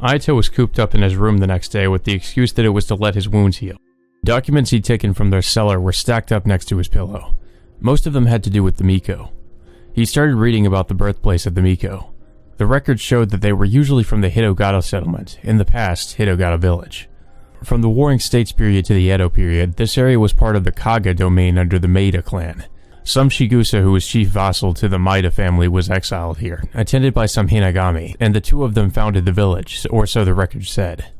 Aito was cooped up in his room the next day with the excuse that it was to let his wounds heal. Documents he'd taken from their cellar were stacked up next to his pillow. Most of them had to do with the Miko. He started reading about the birthplace of the Miko. The records showed that they were usually from the Hitogata settlement, in the past Hitogata village. From the Warring States period to the Edo period, this area was part of the Kaga domain under the Maeda clan. Some Shigusa, who was chief vassal to the Maeda family, was exiled here, attended by some Hinagami, and the two of them founded the village, or so the records said.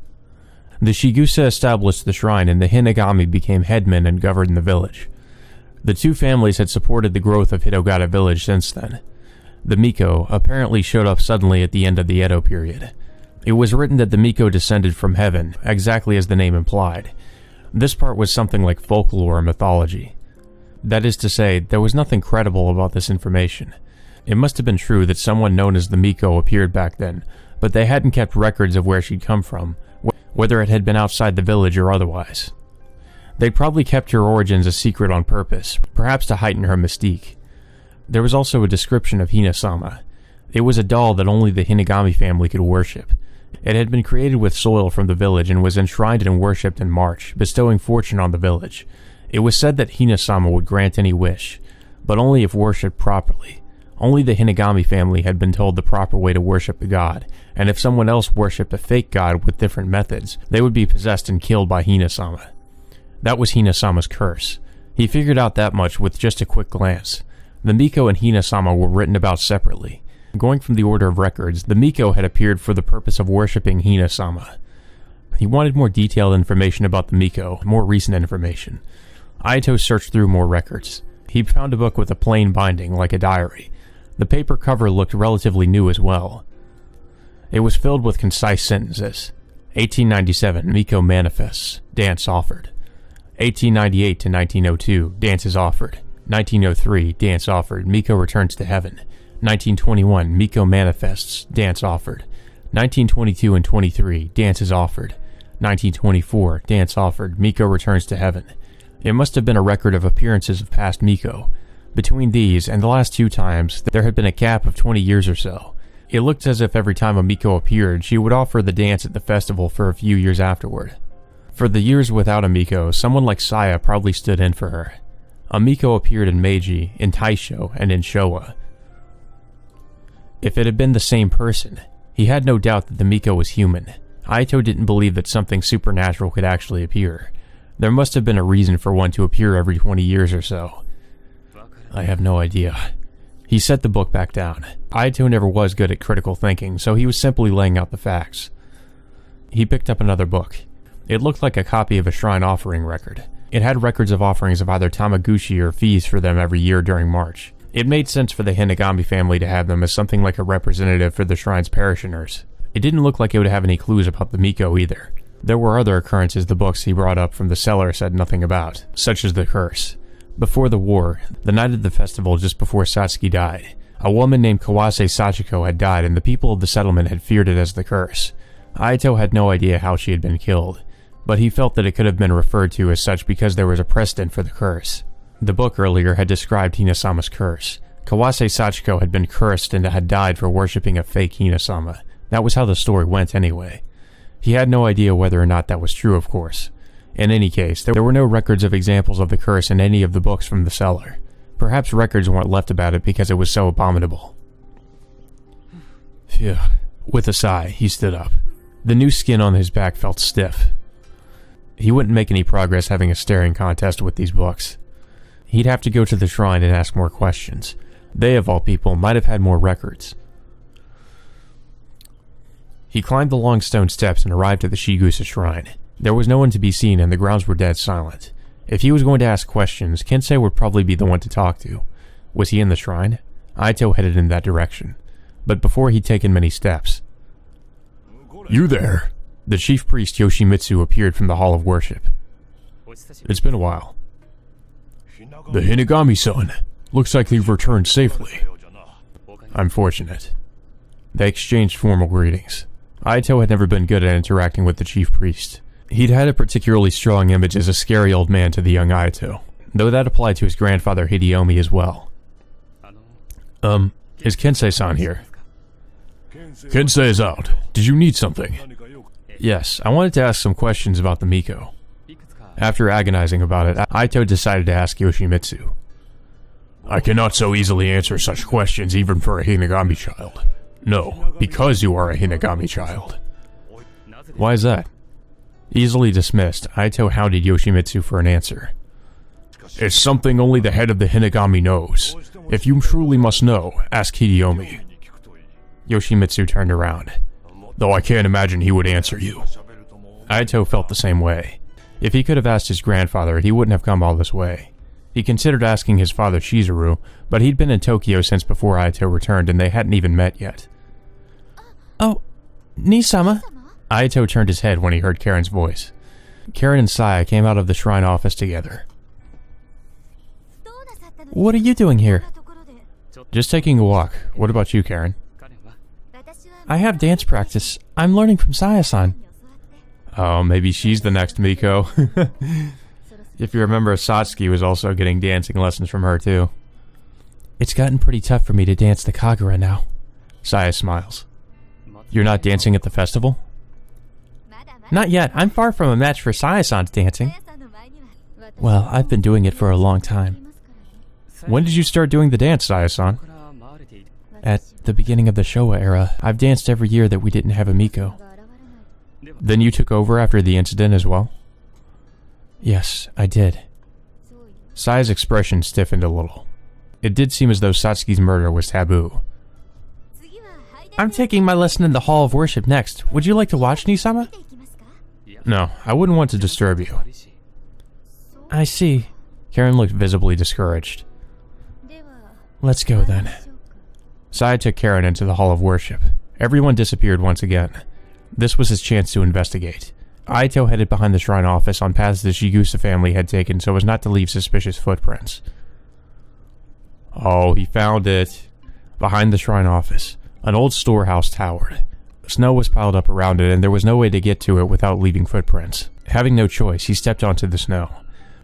The Shigusa established the shrine, and the Hinagami became headmen and governed the village. The two families had supported the growth of Hitogata village since then. The Miko apparently showed up suddenly at the end of the Edo period. It was written that the Miko descended from heaven, exactly as the name implied. This part was something like folklore or mythology. That is to say, there was nothing credible about this information. It must have been true that someone known as the Miko appeared back then, but they hadn't kept records of where she'd come from, whether it had been outside the village or otherwise. They'd probably kept her origins a secret on purpose, perhaps to heighten her mystique. There was also a description of Hina-sama. It was a doll that only the Hinagami family could worship. It had been created with soil from the village and was enshrined and worshipped in March, bestowing fortune on the village. It was said that Hina-sama would grant any wish, but only if worshipped properly. Only the Hinagami family had been told the proper way to worship the god, and if someone else worshipped a fake god with different methods, they would be possessed and killed by Hina-sama. That was Hina-sama's curse. He figured out that much with just a quick glance. The Miko and Hina-sama were written about separately. Going from the order of records, the Miko had appeared for the purpose of worshipping Hina-sama. He wanted more detailed information about the Miko, more recent information. Aito searched through more records. He found a book with a plain binding, like a diary. The paper cover looked relatively new as well. It was filled with concise sentences. 1897, Miko manifests. Dance offered. 1898 to 1902, dance is offered. 1903, dance offered. Miko returns to heaven. 1921, Miko manifests. Dance offered. 1922 and 23, dance is offered. 1924, dance offered. Miko returns to heaven. It must have been a record of appearances of past Miko. Between these and the last two times, there had been a gap of 20 years or so. It looked as if every time a Miko appeared, she would offer the dance at the festival for a few years afterward. For the years without a Miko, someone like Saya probably stood in for her. A Miko appeared in Meiji, in Taisho, and in Showa. If it had been the same person, he had no doubt that the Miko was human. Aito didn't believe that something supernatural could actually appear. There must have been a reason for one to appear every 20 years or so. I have no idea. He set the book back down. Aito never was good at critical thinking, so he was simply laying out the facts. He picked up another book. It looked like a copy of a shrine offering record. It had records of offerings of either tamaguchi or fees for them every year during March. It made sense for the Hinagami family to have them as something like a representative for the shrine's parishioners. It didn't look like it would have any clues about the Miko either. There were other occurrences the books he brought up from the cellar said nothing about, such as the curse. Before the war, the night of the festival just before Satsuki died, a woman named Kawase Sachiko had died and the people of the settlement had feared it as the curse. Aito had no idea how she had been killed, but he felt that it could have been referred to as such because there was a precedent for the curse. The book earlier had described Hina-sama's curse. Kawase Sachiko had been cursed and had died for worshipping a fake Hina-sama. That was how the story went anyway. He had no idea whether or not that was true, of course. In any case, there were no records of examples of the curse in any of the books from the cellar. Perhaps records weren't left about it because it was so abominable. Phew. With a sigh, he stood up. The new skin on his back felt stiff. He wouldn't make any progress having a staring contest with these books. He'd have to go to the shrine and ask more questions. They, of all people, might have had more records. He climbed the long stone steps and arrived at the Shigusa shrine. There was no one to be seen and the grounds were dead silent. If he was going to ask questions, Kensei would probably be the one to talk to. Was he in the shrine? Aito headed in that direction. But before he'd taken many steps... You there! The chief priest Yoshimitsu appeared from the hall of worship. It's been a while. The Hinagami-san. Looks like you've returned safely. I'm fortunate. They exchanged formal greetings. Aito had never been good at interacting with the chief priest. He'd had a particularly strong image as a scary old man to the young Aito, though that applied to his grandfather Hideyomi as well. Is Kensei-san here? Kensei is out. Did you need something? Yes, I wanted to ask some questions about the Miko. After agonizing about it, Aito decided to ask Yoshimitsu. I cannot so easily answer such questions even for a Hinagami child. No, because you are a Hinagami child. Why is that? Easily dismissed, Aito hounded Yoshimitsu for an answer. It's something only the head of the Hinagami knows. If you truly must know, ask Hideyomi. Yoshimitsu turned around. Though I can't imagine he would answer you. Aito felt the same way. If he could have asked his grandfather, he wouldn't have come all this way. He considered asking his father Shizuru, but he'd been in Tokyo since before Aito returned and they hadn't even met yet. Oh, Nisama? Aito turned his head when he heard Karen's voice. Karen and Saya came out of the shrine office together. What are you doing here? Just taking a walk. What about you, Karen? I have dance practice. I'm learning from Saya-san. Oh, maybe she's the next Miko. If you remember, Satsuki was also getting dancing lessons from her too. It's gotten pretty tough for me to dance the Kagura now. Saya smiles. You're not dancing at the festival? Not yet. I'm far from a match for Saya-san's dancing. Well, I've been doing it for a long time. When did you start doing the dance, Saya-san? At the beginning of the Showa era, I've danced every year that we didn't have a Miko. Then you took over after the incident as well? Yes, I did. Saya's expression stiffened a little. It did seem as though Satsuki's murder was taboo. I'm taking my lesson in the Hall of Worship next. Would you like to watch, Nisama? No, I wouldn't want to disturb you. I see. Karen looked visibly discouraged. Let's go then. Saya took Karen into the Hall of Worship. Everyone disappeared once again. This was his chance to investigate. Aito headed behind the shrine office on paths the Shigusa family had taken so as not to leave suspicious footprints. Oh, he found it. Behind the shrine office, an old storehouse towered. Snow was piled up around it and there was no way to get to it without leaving footprints. Having no choice, he stepped onto the snow.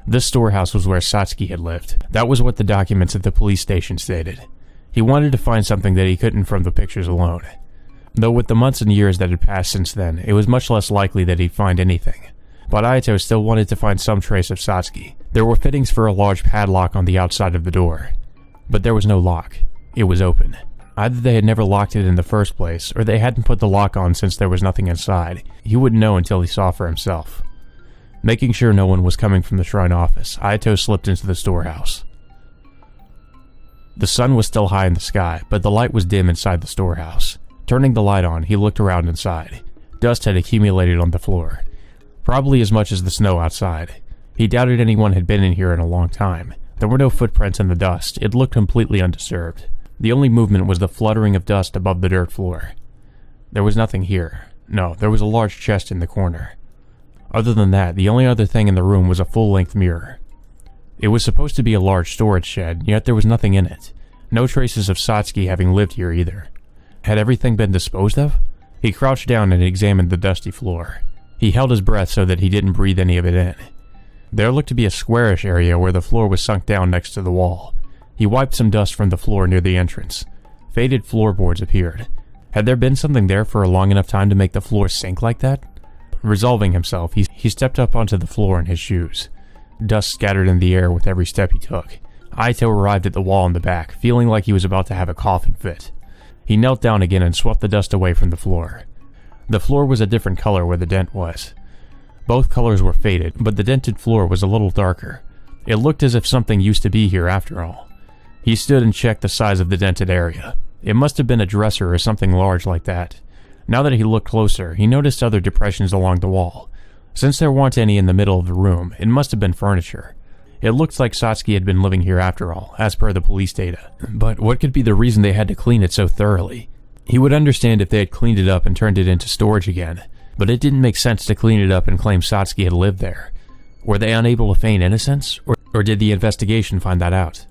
This storehouse was where Satsuki had lived. That was what the documents at the police station stated. He wanted to find something that he couldn't from the pictures alone. Though with the months and years that had passed since then, it was much less likely that he'd find anything. But Aito still wanted to find some trace of Satsuki. There were fittings for a large padlock on the outside of the door. But there was no lock. It was open. Either they had never locked it in the first place, or they hadn't put the lock on since there was nothing inside. He wouldn't know until he saw for himself. Making sure no one was coming from the shrine office, Aito slipped into the storehouse. The sun was still high in the sky, but the light was dim inside the storehouse. Turning the light on, he looked around inside. Dust had accumulated on the floor. Probably as much as the snow outside. He doubted anyone had been in here in a long time. There were no footprints in the dust. It looked completely undisturbed. The only movement was the fluttering of dust above the dirt floor. There was nothing here. No, there was a large chest in the corner. Other than that, the only other thing in the room was a full-length mirror. It was supposed to be a large storage shed, yet there was nothing in it. No traces of Satsuki having lived here either. Had everything been disposed of? He crouched down and examined the dusty floor. He held his breath so that he didn't breathe any of it in. There looked to be a squarish area where the floor was sunk down next to the wall. He wiped some dust from the floor near the entrance. Faded floorboards appeared. Had there been something there for a long enough time to make the floor sink like that? Resolving himself, he stepped up onto the floor in his shoes. Dust scattered in the air with every step he took. Aito arrived at the wall in the back, feeling like he was about to have a coughing fit. He knelt down again and swept the dust away from the floor. The floor was a different color where the dent was. Both colors were faded, but the dented floor was a little darker. It looked as if something used to be here after all. He stood and checked the size of the dented area. It must have been a dresser or something large like that. Now that he looked closer, he noticed other depressions along the wall. Since there weren't any in the middle of the room, it must have been furniture. It looked like Satsuki had been living here after all, as per the police data. But what could be the reason they had to clean it so thoroughly? He would understand if they had cleaned it up and turned it into storage again, but it didn't make sense to clean it up and claim Satsuki had lived there. Were they unable to feign innocence, or did the investigation find that out?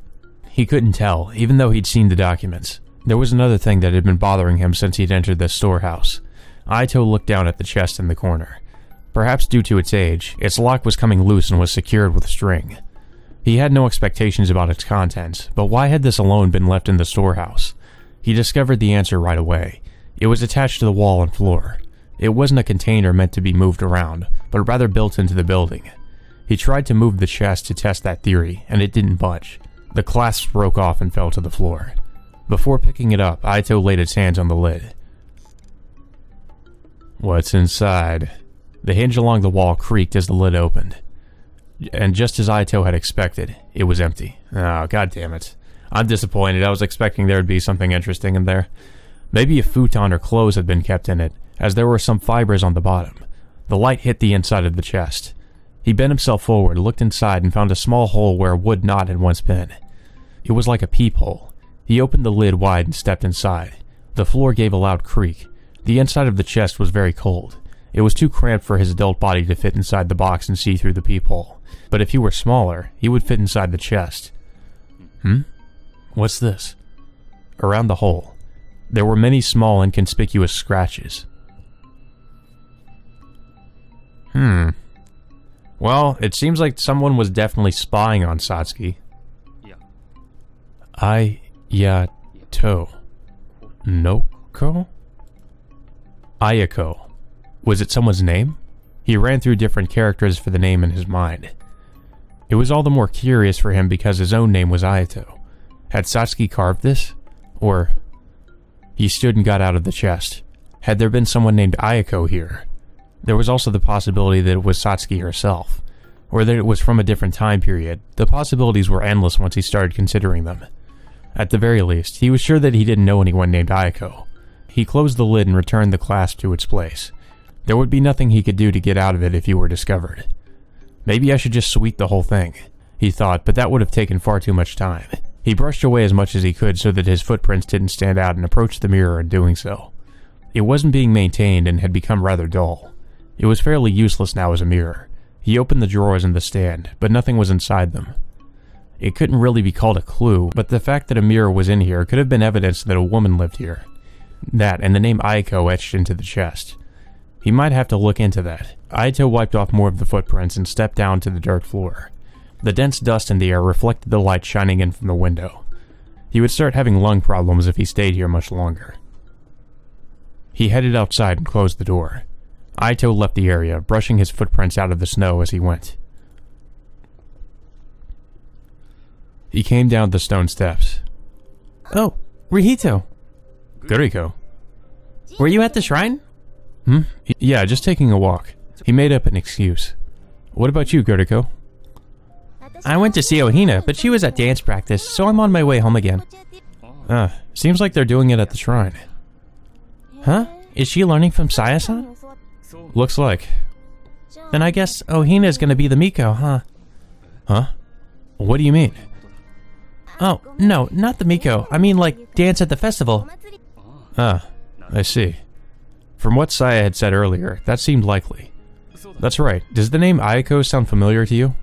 He couldn't tell, even though he'd seen the documents. There was another thing that had been bothering him since he'd entered the storehouse. Aito looked down at the chest in the corner. Perhaps due to its age, its lock was coming loose and was secured with string. He had no expectations about its contents, but why had this alone been left in the storehouse? He discovered the answer right away. It was attached to the wall and floor. It wasn't a container meant to be moved around, but rather built into the building. He tried to move the chest to test that theory, and it didn't budge. The clasps broke off and fell to the floor. Before picking it up, Aito laid its hands on the lid. What's inside? The hinge along the wall creaked as the lid opened. And just as Aito had expected, it was empty. Oh, god damn it. I'm disappointed. I was expecting there would be something interesting in there. Maybe a futon or clothes had been kept in it, as there were some fibers on the bottom. The light hit the inside of the chest. He bent himself forward, looked inside, and found a small hole where a wood knot had once been. It was like a peephole. He opened the lid wide and stepped inside. The floor gave a loud creak. The inside of the chest was very cold. It was too cramped for his adult body to fit inside the box and see through the peephole. But if he were smaller, he would fit inside the chest. What's this? Around the hole, there were many small inconspicuous scratches. Well, it seems like someone was definitely spying on Satsuki. Ayato. Noko? Ayako. Was it someone's name? He ran through different characters for the name in his mind. It was all the more curious for him because his own name was Ayato. Had Satsuki carved this? Or... He stood and got out of the chest. Had there been someone named Ayako here? There was also the possibility that it was Satsuki herself, or that it was from a different time period. The possibilities were endless once he started considering them. At the very least, he was sure that he didn't know anyone named Ayako. He closed the lid and returned the clasp to its place. There would be nothing he could do to get out of it if he were discovered. Maybe I should just sweep the whole thing, he thought, but that would have taken far too much time. He brushed away as much as he could so that his footprints didn't stand out and approached the mirror in doing so. It wasn't being maintained and had become rather dull. It was fairly useless now as a mirror. He opened the drawers in the stand, but nothing was inside them. It couldn't really be called a clue, but the fact that a mirror was in here could have been evidence that a woman lived here. That, and the name Aiko etched into the chest. He might have to look into that. Aito wiped off more of the footprints and stepped down to the dirt floor. The dense dust in the air reflected the light shining in from the window. He would start having lung problems if he stayed here much longer. He headed outside and closed the door. Aito left the area, brushing his footprints out of the snow as he went. He came down the stone steps. Oh, Rihito. Guriko. Were you at the shrine? Yeah, just taking a walk. He made up an excuse. What about you, Guriko? I went to see Ohina, but she was at dance practice, so I'm on my way home again. Seems like they're doing it at the shrine. Huh? Is she learning from Saya-san? Looks like. Then I guess Ohina's gonna be the Miko, huh? Huh? What do you mean? Oh, no, not the Miko. I mean like dance at the festival. I see. From what Saya had said earlier, that seemed likely. That's right. Does the name Ayako sound familiar to you?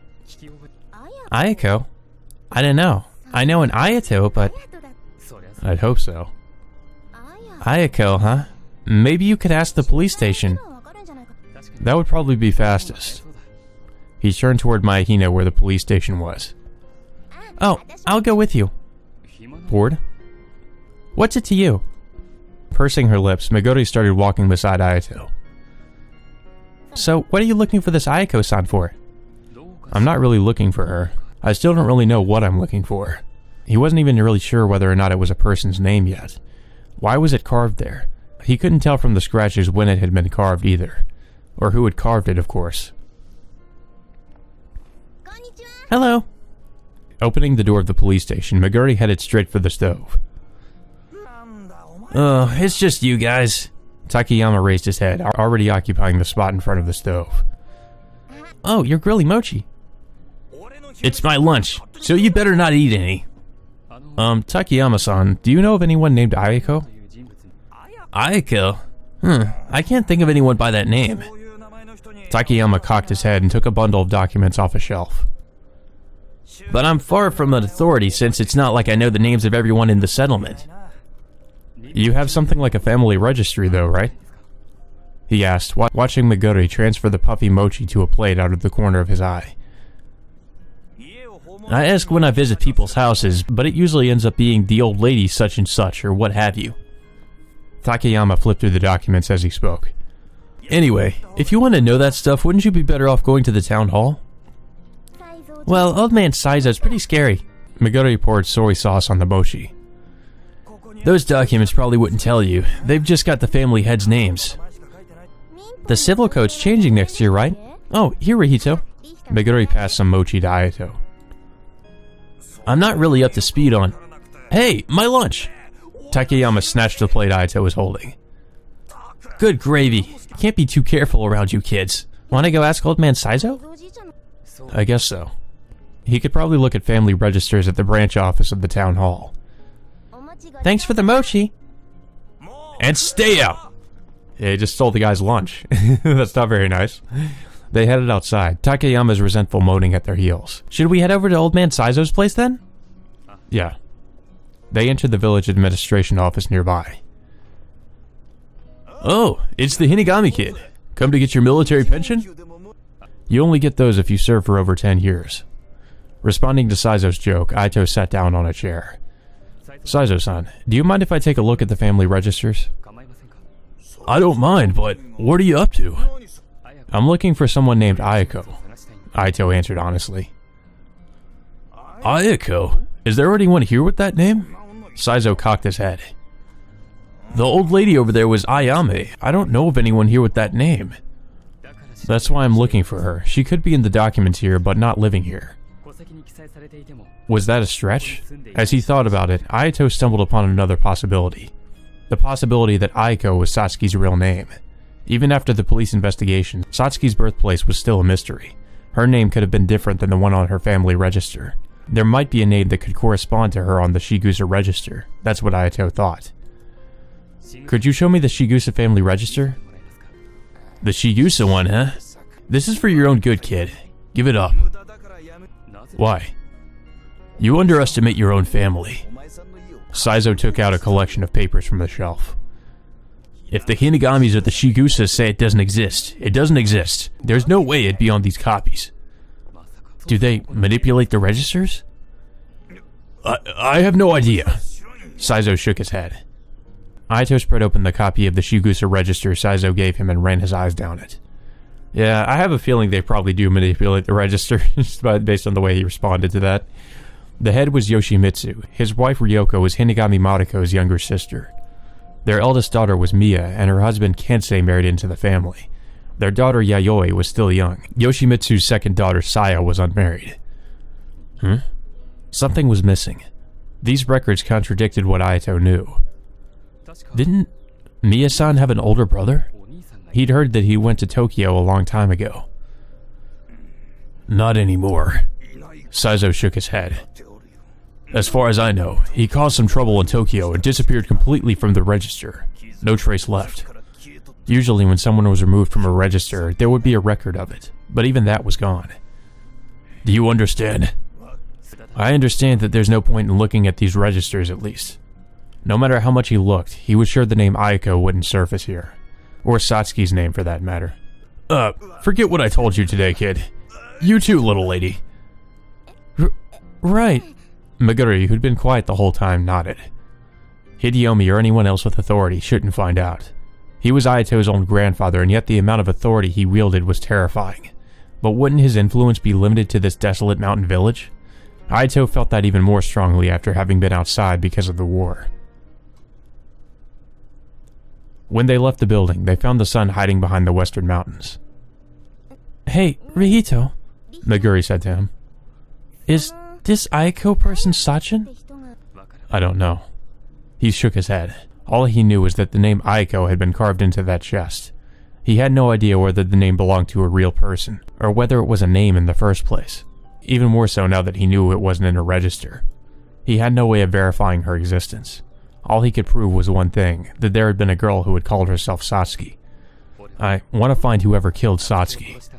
Ayako? I don't know. I know an Ayato, but... I'd hope so. Ayako, huh? Maybe you could ask the police station. That would probably be fastest. He turned toward Maihina where the police station was. Oh, I'll go with you. Bored? What's it to you? Pursing her lips, Meguri started walking beside Ayato. So, what are you looking for this Ayako-san for? I'm not really looking for her. I still don't really know what I'm looking for. He wasn't even really sure whether or not it was a person's name yet. Why was it carved there? He couldn't tell from the scratches when it had been carved either. Or who had carved it, of course. Hello. Opening the door of the police station, Meguri headed straight for the stove. It's just you guys. Takayama raised his head, already occupying the spot in front of the stove. Oh, you're grilling mochi. It's my lunch, so you better not eat any. Takayama-san, do you know of anyone named Ayako? Ayako? I can't think of anyone by that name. Takayama cocked his head and took a bundle of documents off a shelf. But I'm far from an authority since it's not like I know the names of everyone in the settlement. You have something like a family registry though, right? He asked, watching Meguri transfer the puffy mochi to a plate out of the corner of his eye. I ask when I visit people's houses, but it usually ends up being the old lady such and such or what have you. Takayama flipped through the documents as he spoke. Anyway, if you want to know that stuff, wouldn't you be better off going to the town hall? Well, old man Shoujo's pretty scary. Meguri poured soy sauce on the mochi. Those documents probably wouldn't tell you. They've just got the family heads' names. The civil code's changing next year, right? Oh, here, Rihito. Meguri passed some mochi to Ayato. I'm not really up to speed on... Hey, my lunch! Takeyama snatched the plate Ayato was holding. Good gravy. Can't be too careful around you kids. Wanna go ask old man Shoujo? I guess so. He could probably look at family registers at the branch office of the town hall. Thanks for the mochi. And stay out! Yeah, he just stole the guy's lunch. That's not very nice. They headed outside, Takeyama's resentful moaning at their heels. Should we head over to old man Shoujo's place then? Yeah. They entered the village administration office nearby. Oh, it's the Hinigami kid. Come to get your military pension? You only get those if you serve for over 10 years. Responding to Shoujo's joke, Aito sat down on a chair. Shoujo-san, do you mind if I take a look at the family registers? I don't mind, but what are you up to? I'm looking for someone named Ayako. Aito answered honestly. Ayako? Is there anyone here with that name? Shoujo cocked his head. The old lady over there was Ayame. I don't know of anyone here with that name. That's why I'm looking for her. She could be in the documents here, but not living here. Was that a stretch? As he thought about it, Ayato stumbled upon another possibility. The possibility that Ayako was Satsuki's real name. Even after the police investigation, Satsuki's birthplace was still a mystery. Her name could have been different than the one on her family register. There might be a name that could correspond to her on the Shigusa register. That's what Ayato thought. Could you show me the Shigusa family register? The Shigusa one, huh? This is for your own good, kid. Give it up. Why? You underestimate your own family. Shoujo took out a collection of papers from the shelf. If the Hinigamis or the Shigusa say it doesn't exist, it doesn't exist. There's no way it'd be on these copies. Do they manipulate the registers? I have no idea. Shoujo shook his head. Aito spread open the copy of the Shigusa register Shoujo gave him and ran his eyes down it. Yeah, I have a feeling they probably do manipulate the register, based on the way he responded to that. The head was Yoshimitsu. His wife Ryoko was Hinigami Mariko's younger sister. Their eldest daughter was Miya, and her husband Kensei married into the family. Their daughter Yayoi was still young. Yoshimitsu's second daughter Saya was unmarried. Something was missing. These records contradicted what Aito knew. Didn't Miya-san have an older brother? He'd heard that he went to Tokyo a long time ago. Not anymore. Shoujo shook his head. As far as I know, he caused some trouble in Tokyo and disappeared completely from the register. No trace left. Usually when someone was removed from a register, there would be a record of it, but even that was gone. Do you understand? I understand that there's no point in looking at these registers, at least. No matter how much he looked, he was sure the name Ayako wouldn't surface here. Or Satsuki's name, for that matter. Forget what I told you today, kid. You too, little lady. Right. Meguri, who'd been quiet the whole time, nodded. Hidiomi or anyone else with authority shouldn't find out. He was Ayato's own grandfather, and yet the amount of authority he wielded was terrifying. But wouldn't his influence be limited to this desolate mountain village? Ayato felt that even more strongly after having been outside because of the war. When they left the building, they found the sun hiding behind the western mountains. Hey, Rihito, Meguri said to him. Is this Ayako person Sachin? I don't know. He shook his head. All he knew was that the name Ayako had been carved into that chest. He had no idea whether the name belonged to a real person, or whether it was a name in the first place. Even more so now that he knew it wasn't in a register. He had no way of verifying her existence. All he could prove was one thing, that there had been a girl who had called herself Satsuki. I want to find whoever killed Satsuki.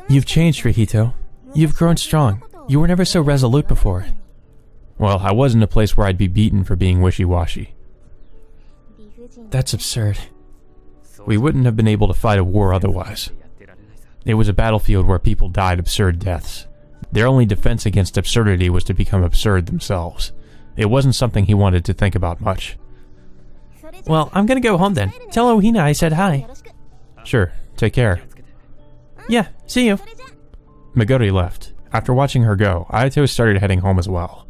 You've changed, Rihito. You've grown strong. You were never so resolute before. Well, I was in a place where I'd be beaten for being wishy-washy. That's absurd. We wouldn't have been able to fight a war otherwise. It was a battlefield where people died absurd deaths. Their only defense against absurdity was to become absurd themselves. It wasn't something he wanted to think about much. Well, I'm gonna go home then. Tell Ohina I said hi. Sure, take care. Yeah, see you. Meguri left. After watching her go, Ayato started heading home as well.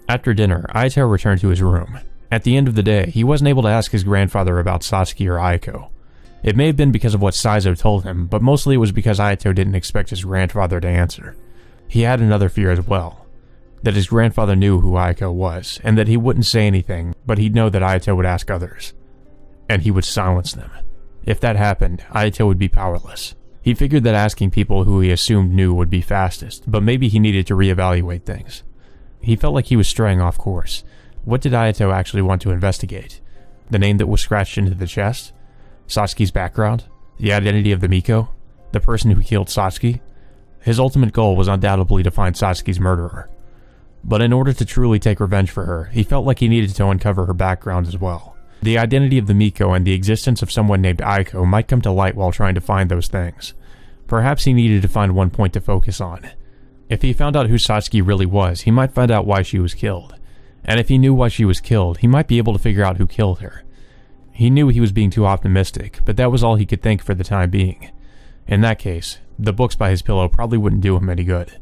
After dinner, Ayato returned to his room. At the end of the day, he wasn't able to ask his grandfather about Satsuki or Aiko. It may have been because of what Shoujo told him, but mostly it was because Ayato didn't expect his grandfather to answer. He had another fear as well, that his grandfather knew who Aiko was, and that he wouldn't say anything, but he'd know that Ayato would ask others, and he would silence them. If that happened, Ayato would be powerless. He figured that asking people who he assumed knew would be fastest, but maybe he needed to reevaluate things. He felt like he was straying off course. What did Ayato actually want to investigate? The name that was scratched into the chest? Satsuki's background? The identity of the Miko? The person who killed Satsuki? His ultimate goal was undoubtedly to find Satsuki's murderer. But in order to truly take revenge for her, he felt like he needed to uncover her background as well. The identity of the Miko and the existence of someone named Aiko might come to light while trying to find those things. Perhaps he needed to find one point to focus on. If he found out who Satsuki really was, he might find out why she was killed. And if he knew why she was killed, he might be able to figure out who killed her. He knew he was being too optimistic, but that was all he could think for the time being. In that case, the books by his pillow probably wouldn't do him any good.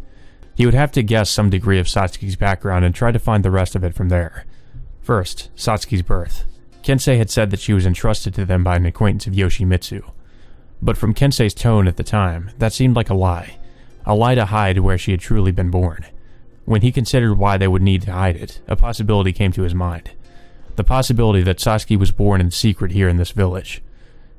He would have to guess some degree of Satsuki's background and try to find the rest of it from there. First, Satsuki's birth. Kensei had said that she was entrusted to them by an acquaintance of Yoshimitsu. But from Kensei's tone at the time, that seemed like a lie to hide where she had truly been born. When he considered why they would need to hide it, a possibility came to his mind. The possibility that Satsuki was born in secret here in this village.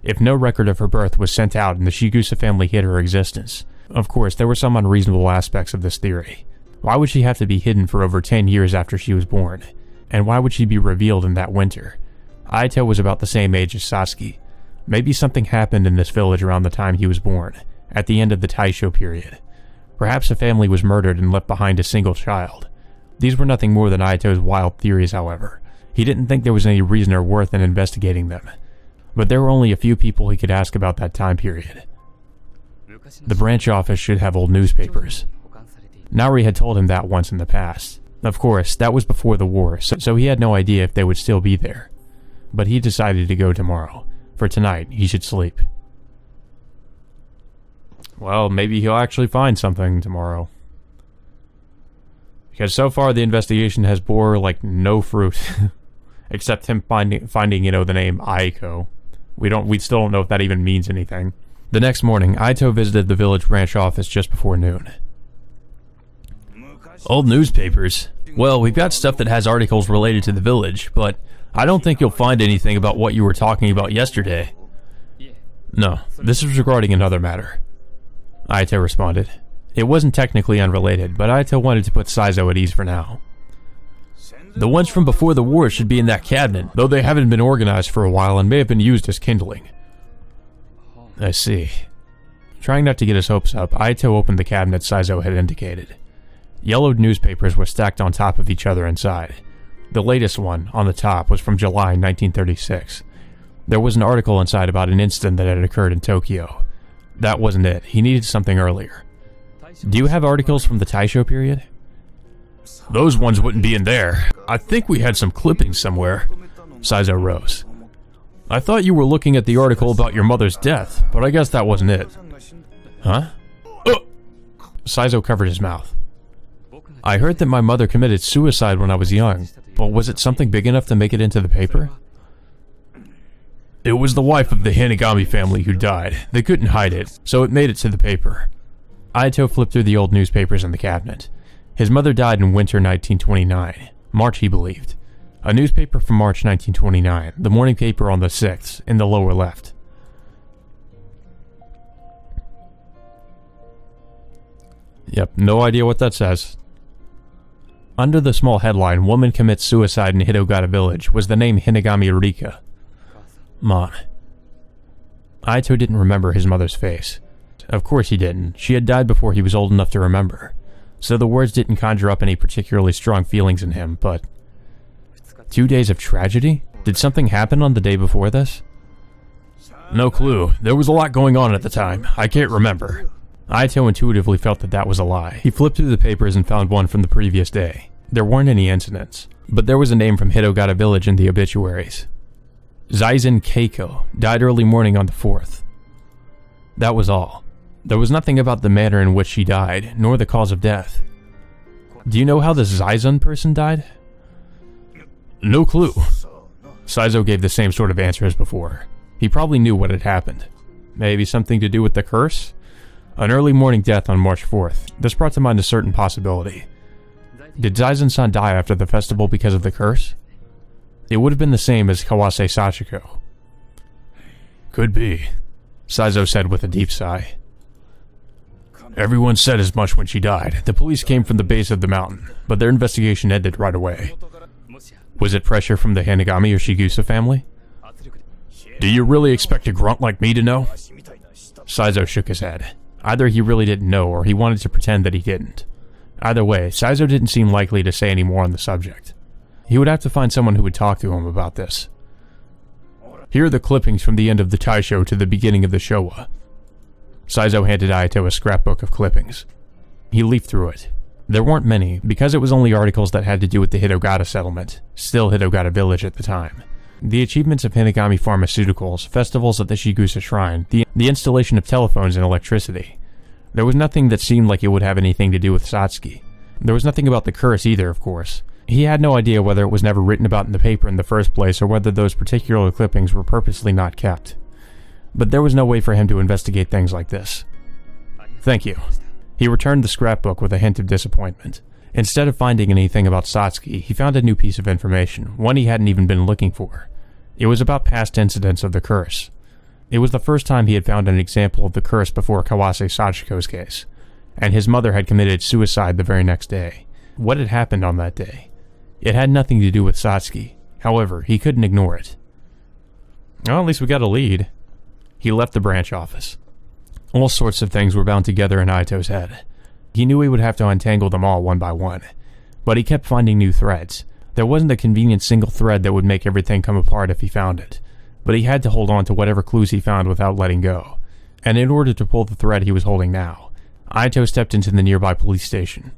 If no record of her birth was sent out and the Shigusa family hid her existence, of course there were some unreasonable aspects of this theory. Why would she have to be hidden for over 10 years after she was born? And why would she be revealed in that winter? Aito was about the same age as Satsuki. Maybe something happened in this village around the time he was born, at the end of the Taisho period. Perhaps a family was murdered and left behind a single child. These were nothing more than Aito's wild theories, however. He didn't think there was any reason or worth in investigating them. But there were only a few people he could ask about that time period. The branch office should have old newspapers. Naori had told him that once in the past. Of course, that was before the war, so he had no idea if they would still be there. But he decided to go tomorrow. For tonight, he should sleep. Well, maybe he'll actually find something tomorrow. Because so far the investigation has bore like no fruit. Except him finding the name Aiko. We still don't know if that even means anything. The next morning, Aito visited the village branch office just before noon. Old newspapers? Well, we've got stuff that has articles related to the village, but I don't think you'll find anything about what you were talking about yesterday. No, this is regarding another matter. Aito responded. It wasn't technically unrelated, but Aito wanted to put Shoujo at ease for now. The ones from before the war should be in that cabinet, though they haven't been organized for a while and may have been used as kindling. I see. Trying not to get his hopes up, Aito opened the cabinet Shoujo had indicated. Yellowed newspapers were stacked on top of each other inside. The latest one, on the top, was from July 1936. There was an article inside about an incident that had occurred in Tokyo. That wasn't it. He needed something earlier. Do you have articles from the Taisho period? Those ones wouldn't be in there. I think we had some clippings somewhere. Shoujo rose. I thought you were looking at the article about your mother's death, but I guess that wasn't it. Huh? Shoujo covered his mouth. I heard that my mother committed suicide when I was young, but was it something big enough to make it into the paper? It was the wife of the Hinagami family who died. They couldn't hide it, so it made it to the paper. Aito flipped through the old newspapers in the cabinet. His mother died in winter 1929. March, he believed. A newspaper from March 1929, the morning paper on the 6th, in the lower left. Yep, no idea what that says. Under the small headline, Woman Commits Suicide in Hitogata Village, was the name Hinagami Rika. Mom. Aito didn't remember his mother's face. Of course he didn't. She had died before he was old enough to remember. So the words didn't conjure up any particularly strong feelings in him, but... 2 days of tragedy? Did something happen on the day before this? No clue. There was a lot going on at the time. I can't remember. Aito intuitively felt that that was a lie. He flipped through the papers and found one from the previous day. There weren't any incidents, but there was a name from Hitogata Village in the obituaries. Zaisen Keiko died early morning on the 4th. That was all. There was nothing about the manner in which she died, nor the cause of death. Do you know how the Zaisen person died? No clue. Shoujo gave the same sort of answer as before. He probably knew what had happened. Maybe something to do with the curse? An early morning death on March 4th. This brought to mind a certain possibility. Did Zaisen-san die after the festival because of the curse? It would have been the same as Kawase Sachiko. Could be, Shoujo said with a deep sigh. Everyone said as much when she died. The police came from the base of the mountain, but their investigation ended right away. Was it pressure from the Hanagami or Shigusa family? Do you really expect a grunt like me to know? Shoujo shook his head. Either he really didn't know or he wanted to pretend that he didn't. Either way, Shoujo didn't seem likely to say any more on the subject. He would have to find someone who would talk to him about this. Here are the clippings from the end of the Taisho to the beginning of the Showa. Shoujo handed Aito a scrapbook of clippings. He leafed through it. There weren't many, because it was only articles that had to do with the Hitogata settlement, still Hitogata village at the time. The achievements of Hanagami Pharmaceuticals, festivals at the Shigusa Shrine, the installation of telephones and electricity. There was nothing that seemed like it would have anything to do with Satsuki. There was nothing about the curse either, of course. He had no idea whether it was never written about in the paper in the first place or whether those particular clippings were purposely not kept. But there was no way for him to investigate things like this. Thank you. He returned the scrapbook with a hint of disappointment. Instead of finding anything about Satsuki, he found a new piece of information, one he hadn't even been looking for. It was about past incidents of the curse. It was the first time he had found an example of the curse before Kawase Sachiko's case, and his mother had committed suicide the very next day. What had happened on that day? It had nothing to do with Satsuki. However, he couldn't ignore it. Well, at least we got a lead. He left the branch office. All sorts of things were bound together in Aito's head. He knew he would have to untangle them all one by one, but he kept finding new threads. There wasn't a convenient single thread that would make everything come apart if he found it, but he had to hold on to whatever clues he found without letting go. And in order to pull the thread he was holding now, Aito stepped into the nearby police station.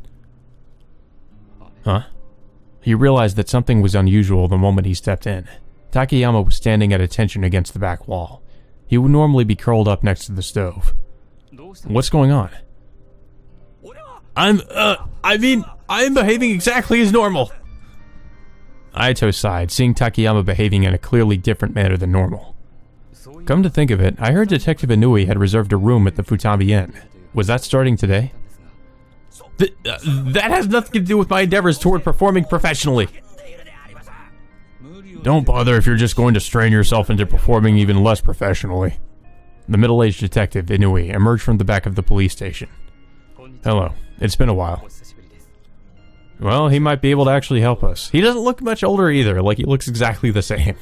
Huh? He realized that something was unusual the moment he stepped in. Takayama was standing at attention against the back wall. He would normally be curled up next to the stove. What's going on? I'm behaving exactly as normal. Aito sighed, seeing Takayama behaving in a clearly different manner than normal. Come to think of it, I heard Detective Inui had reserved a room at the Futami Inn. Was that starting today? That has nothing to do with my endeavors toward performing professionally. Don't bother if you're just going to strain yourself into performing even less professionally. The middle-aged detective, Inui, emerged from the back of the police station. Hello, it's been a while. Well, he might be able to actually help us. He doesn't look much older either, like he looks exactly the same.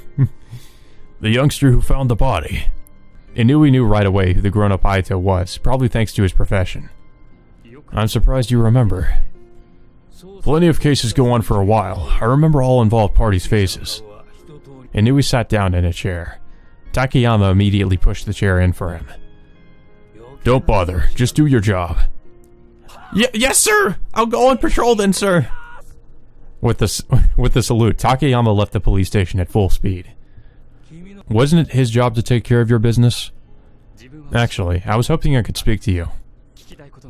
The youngster who found the body. Inui knew right away who the grown-up Aito was, probably thanks to his profession. I'm surprised you remember. Plenty of cases go on for a while. I remember all involved parties' faces. Inui sat down in a chair. Takayama immediately pushed the chair in for him. Don't bother, just do your job. Yes, sir! I'll go on patrol then, sir! With the salute, Takayama left the police station at full speed. Wasn't it his job to take care of your business? Actually, I was hoping I could speak to you.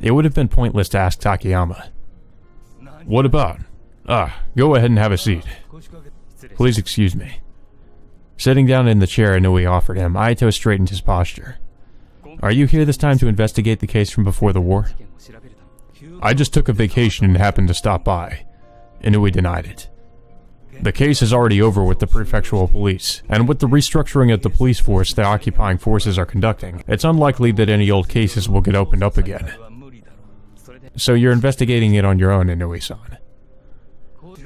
It would have been pointless to ask Takayama. What about? Go ahead and have a seat. Please excuse me. Sitting down in the chair Inui offered him, Aito straightened his posture. Are you here this time to investigate the case from before the war? I just took a vacation and happened to stop by. Inui denied it. The case is already over with the prefectural police, and with the restructuring of the police force the occupying forces are conducting, it's unlikely that any old cases will get opened up again. So you're investigating it on your own, Inui-san.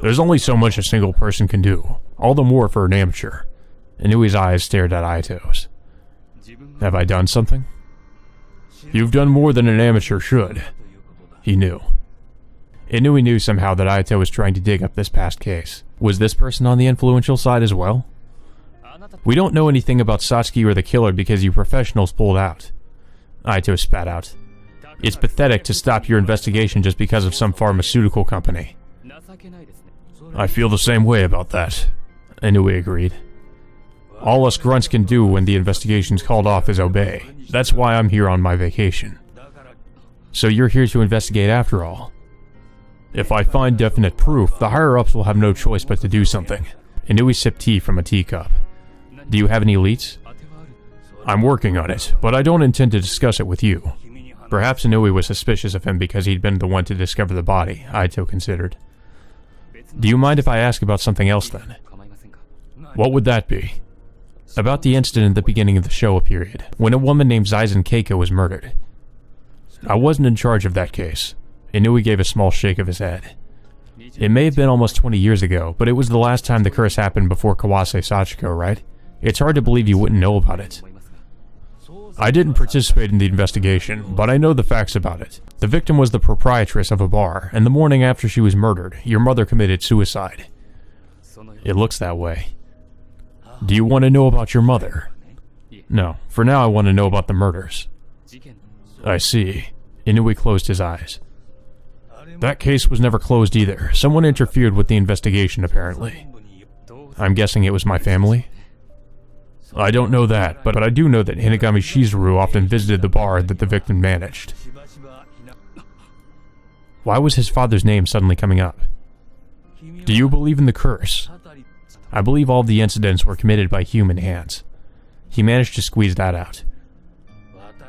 There's only so much a single person can do, all the more for an amateur. Inui's eyes stared at Aito's. Have I done something? You've done more than an amateur should. He knew. Inui knew somehow that Aito was trying to dig up this past case. Was this person on the influential side as well? We don't know anything about Satsuki or the killer because you professionals pulled out. Aito spat out. It's pathetic to stop your investigation just because of some pharmaceutical company. I feel the same way about that, Inui agreed. All us grunts can do when the investigation's called off is obey. That's why I'm here on my vacation. So you're here to investigate after all? If I find definite proof, the higher-ups will have no choice but to do something. Inui sipped tea from a teacup. Do you have any leads? I'm working on it, but I don't intend to discuss it with you. Perhaps Inui was suspicious of him because he'd been the one to discover the body, Aito considered. Do you mind if I ask about something else then? What would that be? About the incident at the beginning of the Showa period, when a woman named Zaizen Keiko was murdered. I wasn't in charge of that case. Inui gave a small shake of his head. It may have been almost 20 years ago, but it was the last time the curse happened before Kawase Sachiko, right? It's hard to believe you wouldn't know about it. I didn't participate in the investigation, but I know the facts about it. The victim was the proprietress of a bar, and the morning after she was murdered, your mother committed suicide. It looks that way. Do you want to know about your mother? No, for now I want to know about the murders. I see. Inui closed his eyes. That case was never closed either. Someone interfered with the investigation, apparently. I'm guessing it was my family? I don't know that, but I do know that Hinagami Shizuru often visited the bar that the victim managed. Why was his father's name suddenly coming up? Do you believe in the curse? I believe all of the incidents were committed by human hands. He managed to squeeze that out.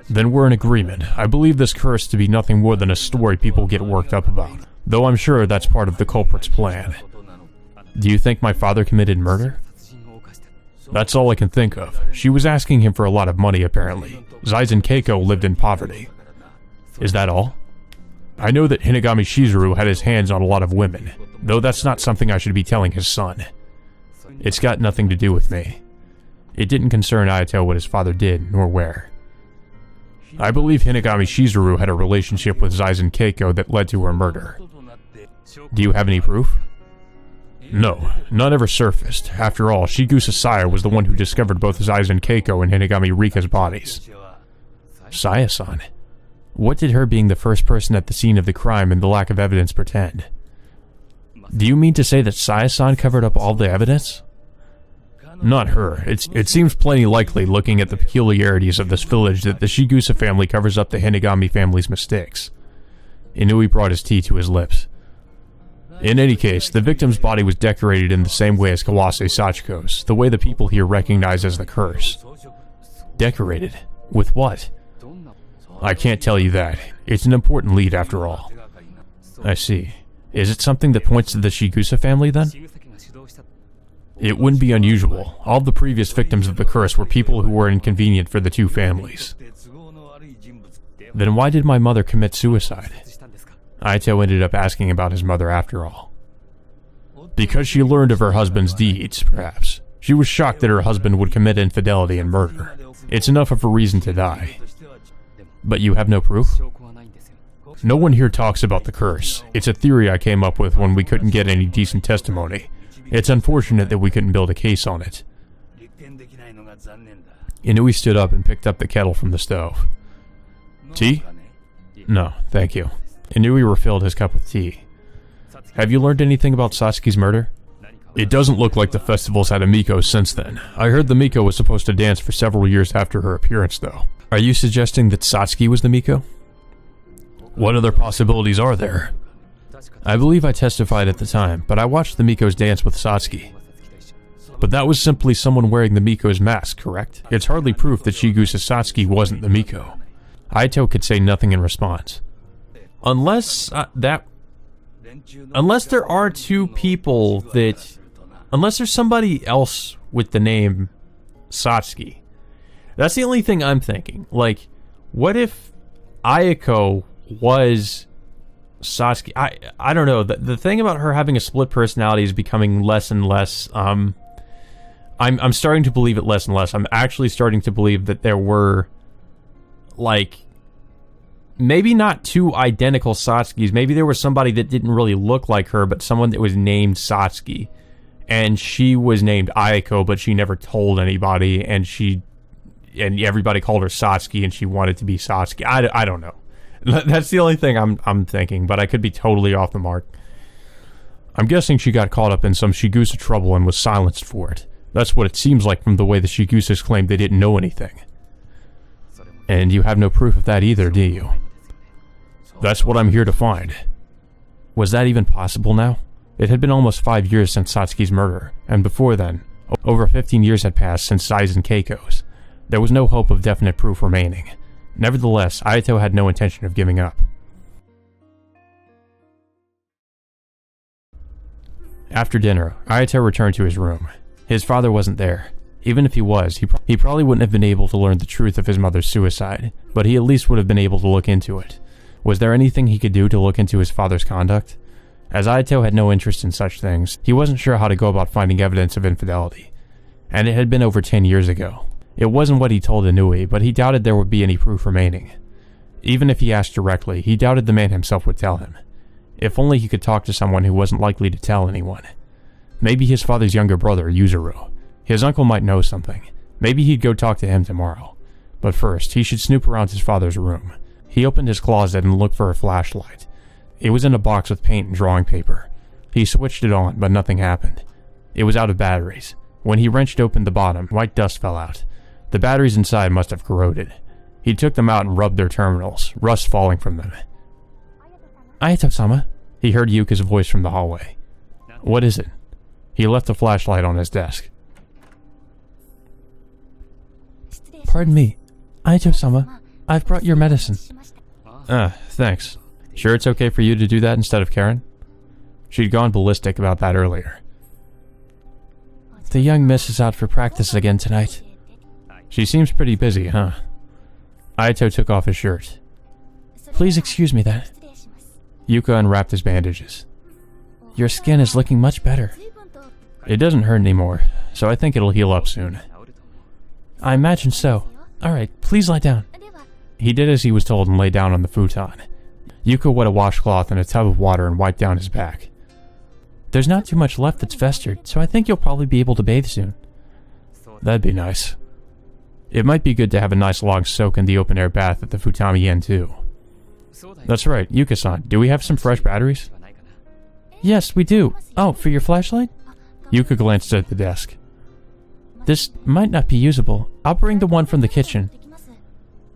Then we're in agreement. I believe this curse to be nothing more than a story people get worked up about, though I'm sure that's part of the culprit's plan. Do you think my father committed murder? That's all I can think of. She was asking him for a lot of money, apparently. Zaizen Keiko lived in poverty. Is that all? I know that Hinagami Shizuru had his hands on a lot of women, though that's not something I should be telling his son. It's got nothing to do with me. It didn't concern Ayato what his father did, nor where. I believe Hinagami Shizuru had a relationship with Zaizen Keiko that led to her murder. Do you have any proof? No, none ever surfaced. After all, Shigusa Saya was the one who discovered both Zaizen Keiko and Hinagami Rika's bodies. Saya-san? What did her being the first person at the scene of the crime and the lack of evidence pretend? Do you mean to say that Saya-san covered up all the evidence? Not her. It seems plenty likely, looking at the peculiarities of this village, that the Shigusa family covers up the Hinagami family's mistakes. Inui brought his tea to his lips. In any case, the victim's body was decorated in the same way as Kawase Sachiko's, the way the people here recognize as the curse. Decorated? With what? I can't tell you that. It's an important lead after all. I see. Is it something that points to the Shigusa family then? It wouldn't be unusual. All the previous victims of the curse were people who were inconvenient for the two families. Then why did my mother commit suicide? Aito ended up asking about his mother after all. Because she learned of her husband's deeds, perhaps. She was shocked that her husband would commit infidelity and murder. It's enough of a reason to die. But you have no proof? No one here talks about the curse. It's a theory I came up with when we couldn't get any decent testimony. It's unfortunate that we couldn't build a case on it. Inui stood up and picked up the kettle from the stove. Tea? No, thank you. Inui refilled his cup with tea. Have you learned anything about Satsuki's murder? It doesn't look like the festival's had a Miko since then. I heard the Miko was supposed to dance for several years after her appearance, though. Are you suggesting that Satsuki was the Miko? What other possibilities are there? I believe I testified at the time, but I watched the Mikos dance with Satsuki. But that was simply someone wearing the Miko's mask, correct? It's hardly proof that Shigusa Satsuki wasn't the Miko. Aito could say nothing in response. Unless there are two people that... Unless there's somebody else with the name Satsuki. That's the only thing I'm thinking. Like, what if Ayako was Satsuki? I don't know. The thing about her having a split personality is becoming less and less... I'm starting to believe it less and less. I'm actually starting to believe that there were, like... Maybe not two identical Satsukis. Maybe there was somebody that didn't really look like her, but someone that was named Satsuki. And she was named Ayako, but she never told anybody, and everybody called her Satsuki, and she wanted to be Satsuki. I don't know. That's the only thing I'm thinking, but I could be totally off the mark. I'm guessing she got caught up in some Shigusa trouble and was silenced for it. That's what it seems like from the way the Shigusas claimed they didn't know anything. And you have no proof of that either, do you? That's what I'm here to find. Was that even possible now? It had been almost 5 years since Satsuki's murder, and before then, over 15 years had passed since Sai's and Keiko's. There was no hope of definite proof remaining. Nevertheless, Ayato had no intention of giving up. After dinner, Ayato returned to his room. His father wasn't there. Even if he was, he probably wouldn't have been able to learn the truth of his mother's suicide, but he at least would have been able to look into it. Was there anything he could do to look into his father's conduct? As Ayato had no interest in such things, he wasn't sure how to go about finding evidence of infidelity. And it had been over 10 years ago. It wasn't what he told Inui, but he doubted there would be any proof remaining. Even if he asked directly, he doubted the man himself would tell him. If only he could talk to someone who wasn't likely to tell anyone. Maybe his father's younger brother, Yuzuru. His uncle might know something. Maybe he'd go talk to him tomorrow. But first, he should snoop around his father's room. He opened his closet and looked for a flashlight. It was in a box with paint and drawing paper. He switched it on, but nothing happened. It was out of batteries. When he wrenched open the bottom, white dust fell out. The batteries inside must have corroded. He took them out and rubbed their terminals, rust falling from them. Ayato-sama, he heard Yuka's voice from the hallway. What is it? He left the flashlight on his desk. Pardon me, Ayato-sama, I've brought your medicine. Thanks. Sure it's okay for you to do that instead of Karen? She'd gone ballistic about that earlier. The young miss is out for practice again tonight. She seems pretty busy, huh? Ayato took off his shirt. Please excuse me that. Yuka unwrapped his bandages. Your skin is looking much better. It doesn't hurt anymore, so I think it'll heal up soon. I imagine so. Alright, please lie down. He did as he was told and lay down on the futon. Yuka wet a washcloth in a tub of water and wiped down his back. There's not too much left that's festered, so I think you'll probably be able to bathe soon. That'd be nice. It might be good to have a nice long soak in the open-air bath at the Futami Inn too. That's right, Yuka-san, do we have some fresh batteries? Yes, we do. Oh, for your flashlight? Yuka glanced at the desk. This might not be usable. I'll bring the one from the kitchen.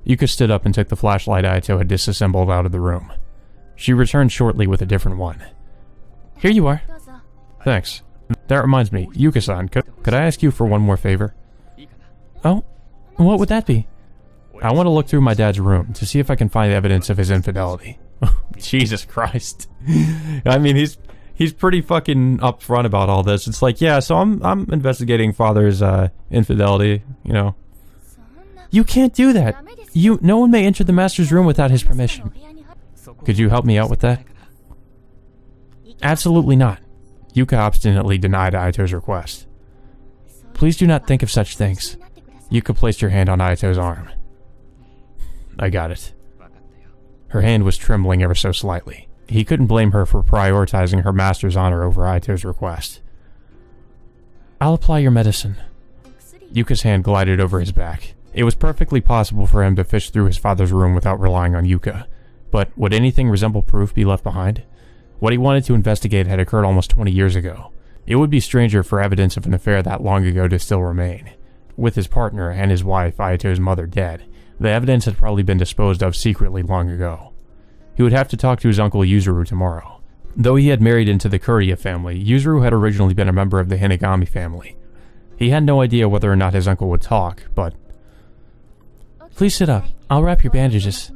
Yuka stood up and took the flashlight Ayato had disassembled out of the room. She returned shortly with a different one. Here you are. Thanks. That reminds me, Yuka-san, could I ask you for one more favor? Oh? What would that be? I want to look through my dad's room to see if I can find evidence of his infidelity. Jesus Christ. I mean, he's pretty fucking upfront about all this. It's like, yeah, so I'm investigating father's infidelity, you know. You can't do that. No one may enter the master's room without his permission. Could you help me out with that? Absolutely not. Yuka obstinately denied Ayato's request. Please do not think of such things. Yuka placed her hand on Ayato's arm. I got it. Her hand was trembling ever so slightly. He couldn't blame her for prioritizing her master's honor over Ayato's request. I'll apply your medicine. Yuka's hand glided over his back. It was perfectly possible for him to fish through his father's room without relying on Yuka. But would anything resemble proof be left behind? What he wanted to investigate had occurred almost 20 years ago. It would be stranger for evidence of an affair that long ago to still remain. With his partner and his wife, Ayato's mother, dead, the evidence had probably been disposed of secretly long ago. He would have to talk to his uncle Yuzuru tomorrow. Though he had married into the Kuriya family, Yuzuru had originally been a member of the Hinagami family. He had no idea whether or not his uncle would talk, but... Please sit up. I'll wrap your bandages.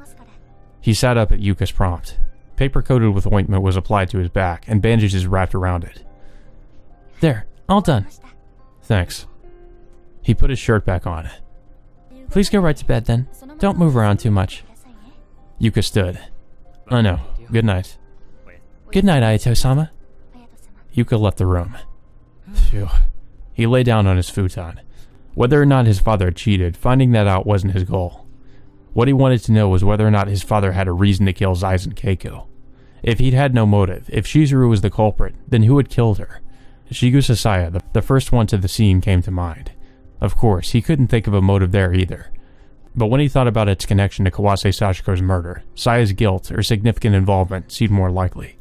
He sat up at Yuka's prompt. Paper coated with ointment was applied to his back, and bandages wrapped around it. There, all done. Thanks. He put his shirt back on. Please go right to bed then. Don't move around too much. Yuka stood. I know. Good night. Good night, Ayato-sama. Yuka left the room. Phew. He lay down on his futon. Whether or not his father had cheated, finding that out wasn't his goal. What he wanted to know was whether or not his father had a reason to kill Zaizen Keiko. If he'd had no motive, if Shizuru was the culprit, then who had killed her? Shigusa Saya, the first one to the scene, came to mind. Of course, he couldn't think of a motive there either. But when he thought about its connection to Kawase Sachiko's murder, Saya's guilt or significant involvement seemed more likely.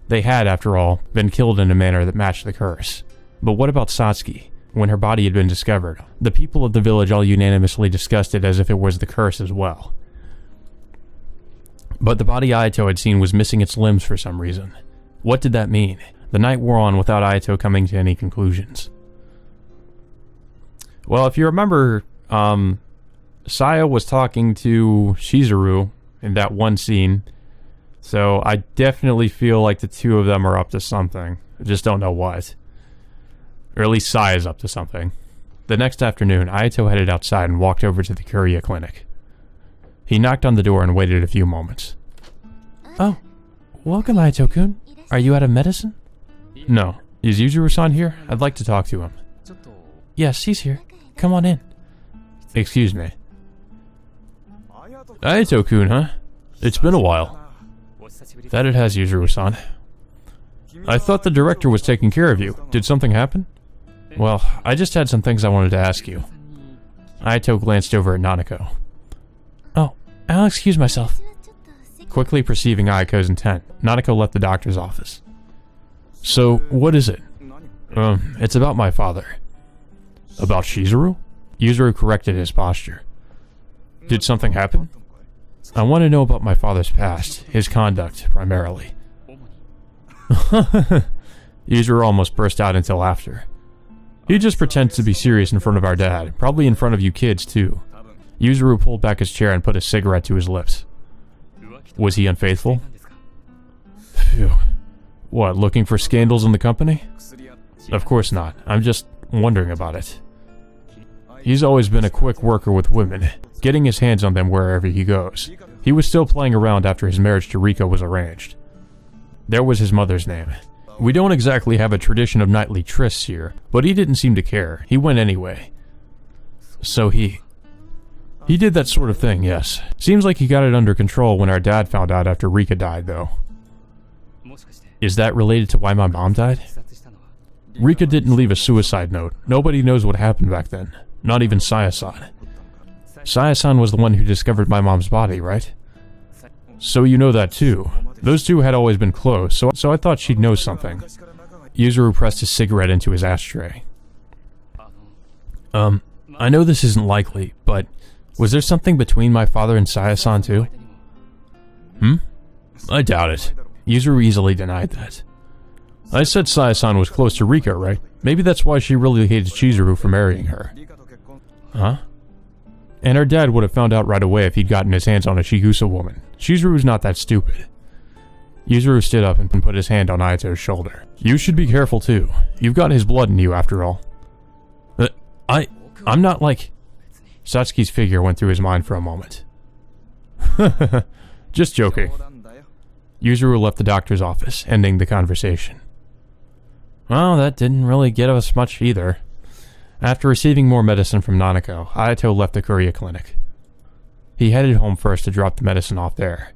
They had, after all, been killed in a manner that matched the curse. But what about Satsuki? when her body had been discovered. The people of the village all unanimously discussed it as if it was the curse as well. But the body Ayato had seen was missing its limbs for some reason. What did that mean? The night wore on without Ayato coming to any conclusions. Well, if you remember, Saya was talking to Shizuru in that one scene, so I definitely feel like the two of them are up to something. I just don't know what. Or at least Saya's up to something. The next afternoon, Ayato headed outside and walked over to the Courier clinic. He knocked on the door and waited a few moments. Oh, welcome, Ayato-kun. Are you out of medicine? No. Is Yuzuru-san here? I'd like to talk to him. Yes, he's here. Come on in. Excuse me. Ayato-kun, huh? It's been a while. That it has, Yuzuru-san. I thought the director was taking care of you. Did something happen? Well, I just had some things I wanted to ask you. Ayato glanced over at Nanako. Oh, I'll excuse myself. Quickly perceiving Ayako's intent, Nanako left the doctor's office. So, what is it? It's about my father. About Shizuru? Yuzuru corrected his posture. Did something happen? I want to know about my father's past, his conduct, primarily. Yuzuru almost burst out into laughter. He just pretends to be serious in front of our dad, probably in front of you kids too. Yuzuru pulled back his chair and put a cigarette to his lips. Was he unfaithful? Phew. What, looking for scandals in the company? Of course not. I'm just wondering about it. He's always been a quick worker with women, getting his hands on them wherever he goes. He was still playing around after his marriage to Rika was arranged. There was his mother's name. We don't exactly have a tradition of nightly trysts here, but he didn't seem to care. He went anyway. So he did that sort of thing, yes. Seems like he got it under control when our dad found out after Rika died, though. Is that related to why my mom died? Rika didn't leave a suicide note. Nobody knows what happened back then. Not even Saya-san. Saya-san was the one who discovered my mom's body, right? So you know that too. Those two had always been close, so I thought she'd know something. Yuzuru pressed his cigarette into his ashtray. I know this isn't likely, but was there something between my father and Saya-san too? I doubt it. Yuzuru easily denied that. I said Saya-san was close to Rika, right? Maybe that's why she really hated Chizuru for marrying her. Huh? And her dad would have found out right away if he'd gotten his hands on a Shigusa woman. Chizuru's not that stupid. Yuzuru stood up and put his hand on Ayato's shoulder. You should be careful too. You've got his blood in you after all. I'm not like... Satsuki's figure went through his mind for a moment. Just joking. Yuzuru left the doctor's office, ending the conversation. Well, that didn't really get us much either. After receiving more medicine from Nanako, Ayato left the Courier clinic. He headed home first to drop the medicine off there.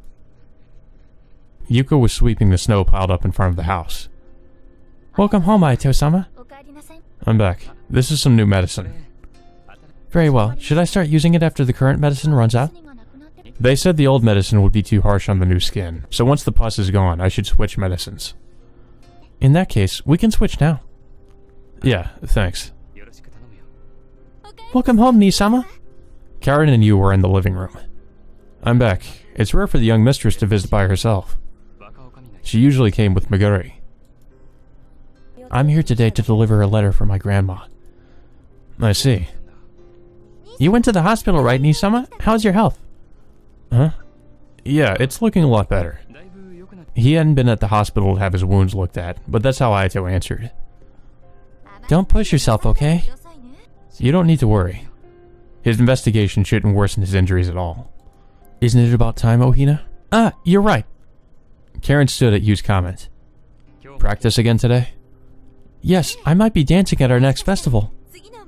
Yuko was sweeping the snow piled up in front of the house. Welcome home, Ayato-sama. I'm back. This is some new medicine. Very well. Should I start using it after the current medicine runs out? They said the old medicine would be too harsh on the new skin, so once the pus is gone, I should switch medicines. In that case, we can switch now. Yeah, thanks. Welcome home, Nii-sama. Karen and you were in the living room. I'm back. It's rare for the young mistress to visit by herself. She usually came with Meguri. I'm here today to deliver a letter for my grandma. I see. You went to the hospital, right, Nii-sama? How's your health? Huh? Yeah, it's looking a lot better. He hadn't been at the hospital to have his wounds looked at, but that's how Ayato answered. Don't push yourself, okay? You don't need to worry. His investigation shouldn't worsen his injuries at all. Isn't it about time, Ohina? Ah, you're right. Karen stood at Yu's comment. Practice again today? Yes, I might be dancing at our next festival.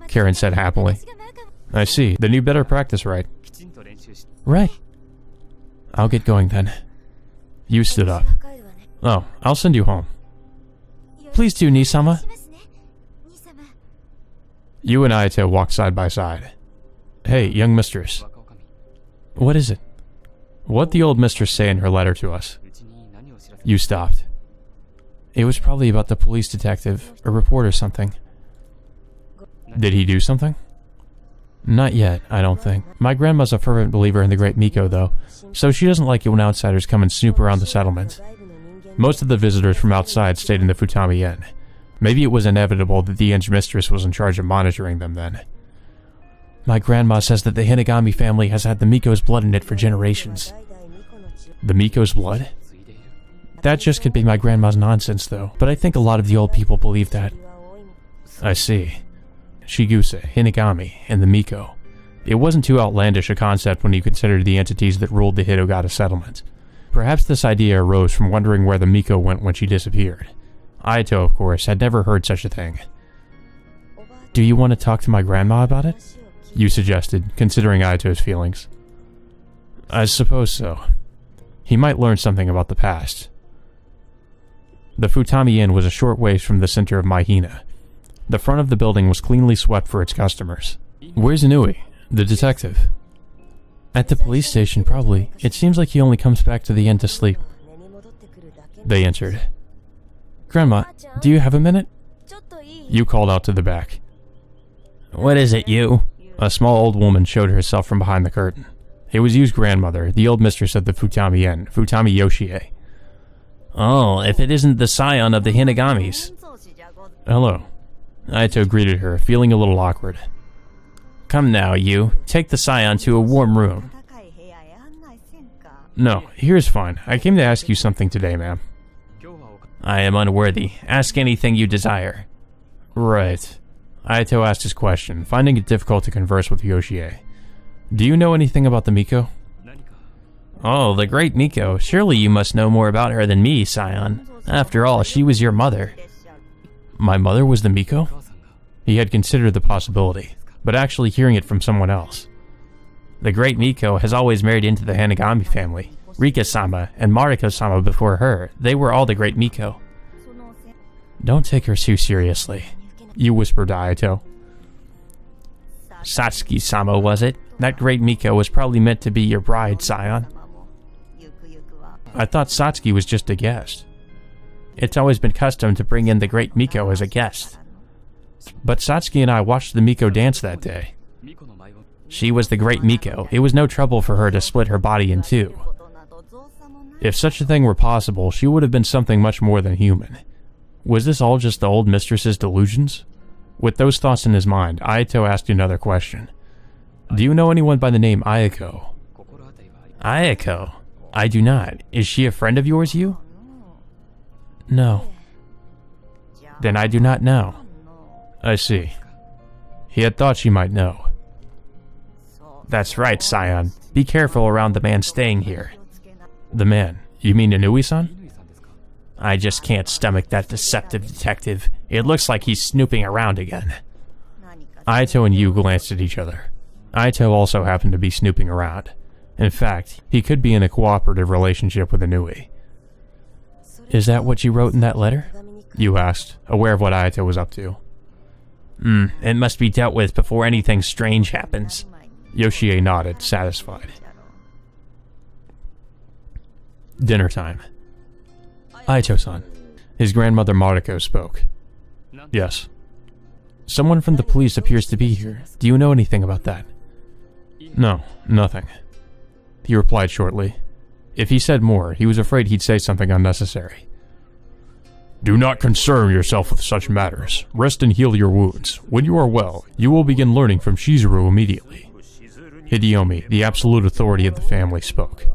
Karen said happily. I see. Then you better practice right. Right. I'll get going then. Yu stood up. Oh, I'll send you home. Please do, Nii-sama. Yu and Ayato walked side by side. Hey, young mistress. What is it? What'd the old mistress say in her letter to us? Yu stopped. It was probably about the police detective, a report or something. Did he do something? Not yet, I don't think. My grandma's a fervent believer in the Great Miko, though, so she doesn't like it when outsiders come and snoop around the settlement. Most of the visitors from outside stayed in the Futami Inn. Maybe it was inevitable that the inn's mistress was in charge of monitoring them then. My grandma says that the Hinagami family has had the Miko's blood in it for generations. The Miko's blood? That just could be my grandma's nonsense, though, but I think a lot of the old people believe that. I see. Shiguse, Hinagami, and the Miko. It wasn't too outlandish a concept when you considered the entities that ruled the Hitogata settlement. Perhaps this idea arose from wondering where the Miko went when she disappeared. Aito, of course, had never heard such a thing. Do you want to talk to my grandma about it? You suggested, considering Aito's feelings. I suppose so. He might learn something about the past. The Futami Inn was a short ways from the center of Maihina. The front of the building was cleanly swept for its customers. Where's Inui, the detective? At the police station, probably. It seems like he only comes back to the inn to sleep. They entered. Grandma, do you have a minute? You called out to the back. What is it, you? A small old woman showed herself from behind the curtain. It was Yu's grandmother, the old mistress of the Futami Inn, Futami Yoshie. Oh, if it isn't the scion of the Hinagamis. Hello. Aito greeted her, feeling a little awkward. Come now, you. Take the scion to a warm room. No, here's fine. I came to ask you something today, ma'am. I am unworthy. Ask anything you desire. Right. Aito asked his question, finding it difficult to converse with Yoshie. Do you know anything about the Miko? Oh, the great Miko. Surely you must know more about her than me, scion. After all, she was your mother. My mother was the Miko? He had considered the possibility, but actually hearing it from someone else. The great Miko has always married into the Hanagami family. Rika-sama and Mariko-sama before her, they were all the great Miko. Don't take her too seriously, you whispered to Aito. Satsuki-sama, was it? That great Miko was probably meant to be your bride, scion. I thought Satsuki was just a guest. It's always been custom to bring in the great Miko as a guest. But Satsuki and I watched the Miko dance that day. She was the great Miko. It was no trouble for her to split her body in two. If such a thing were possible, she would have been something much more than human. Was this all just the old mistress's delusions? With those thoughts in his mind, Aito asked another question. Do you know anyone by the name Ayako? Ayako? I do not. Is she a friend of yours, you? No. Then I do not know. I see. He had thought she might know. That's right, scion. Be careful around the man staying here. The man? You mean Inui-san? I just can't stomach that deceptive detective. It looks like he's snooping around again. Aito and Yu glanced at each other. Aito also happened to be snooping around. In fact, he could be in a cooperative relationship with Inui. Is that what you wrote in that letter? Yu asked, aware of what Aito was up to. It must be dealt with before anything strange happens. Yoshie nodded, satisfied. Dinner time. Aito-san. His grandmother Mariko spoke. Yes. Someone from the police appears to be here. Do you know anything about that? No, nothing. He replied shortly. If he said more, he was afraid he'd say something unnecessary. Do not concern yourself with such matters. Rest and heal your wounds. When you are well, you will begin learning from Shizuru immediately. Hidiomi, the absolute authority of the family, spoke.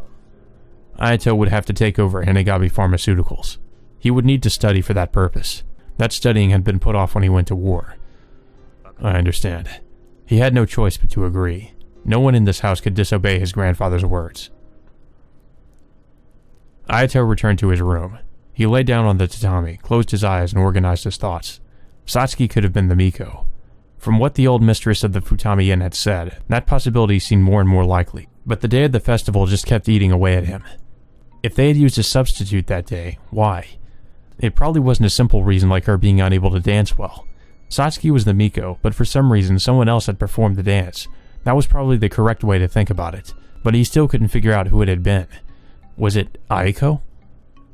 Aito would have to take over Hinagami Pharmaceuticals. He would need to study for that purpose. That studying had been put off when he went to war. I understand. He had no choice but to agree. No one in this house could disobey his grandfather's words. Aito returned to his room. He lay down on the tatami, closed his eyes, and organized his thoughts. Satsuki could have been the Miko. From what the old mistress of the Futami Inn had said, that possibility seemed more and more likely, but the day of the festival just kept eating away at him. If they had used a substitute that day, why? It probably wasn't a simple reason like her being unable to dance well. Satsuki was the Miko, but for some reason someone else had performed the dance. That was probably the correct way to think about it, but he still couldn't figure out who it had been. Was it Aiko?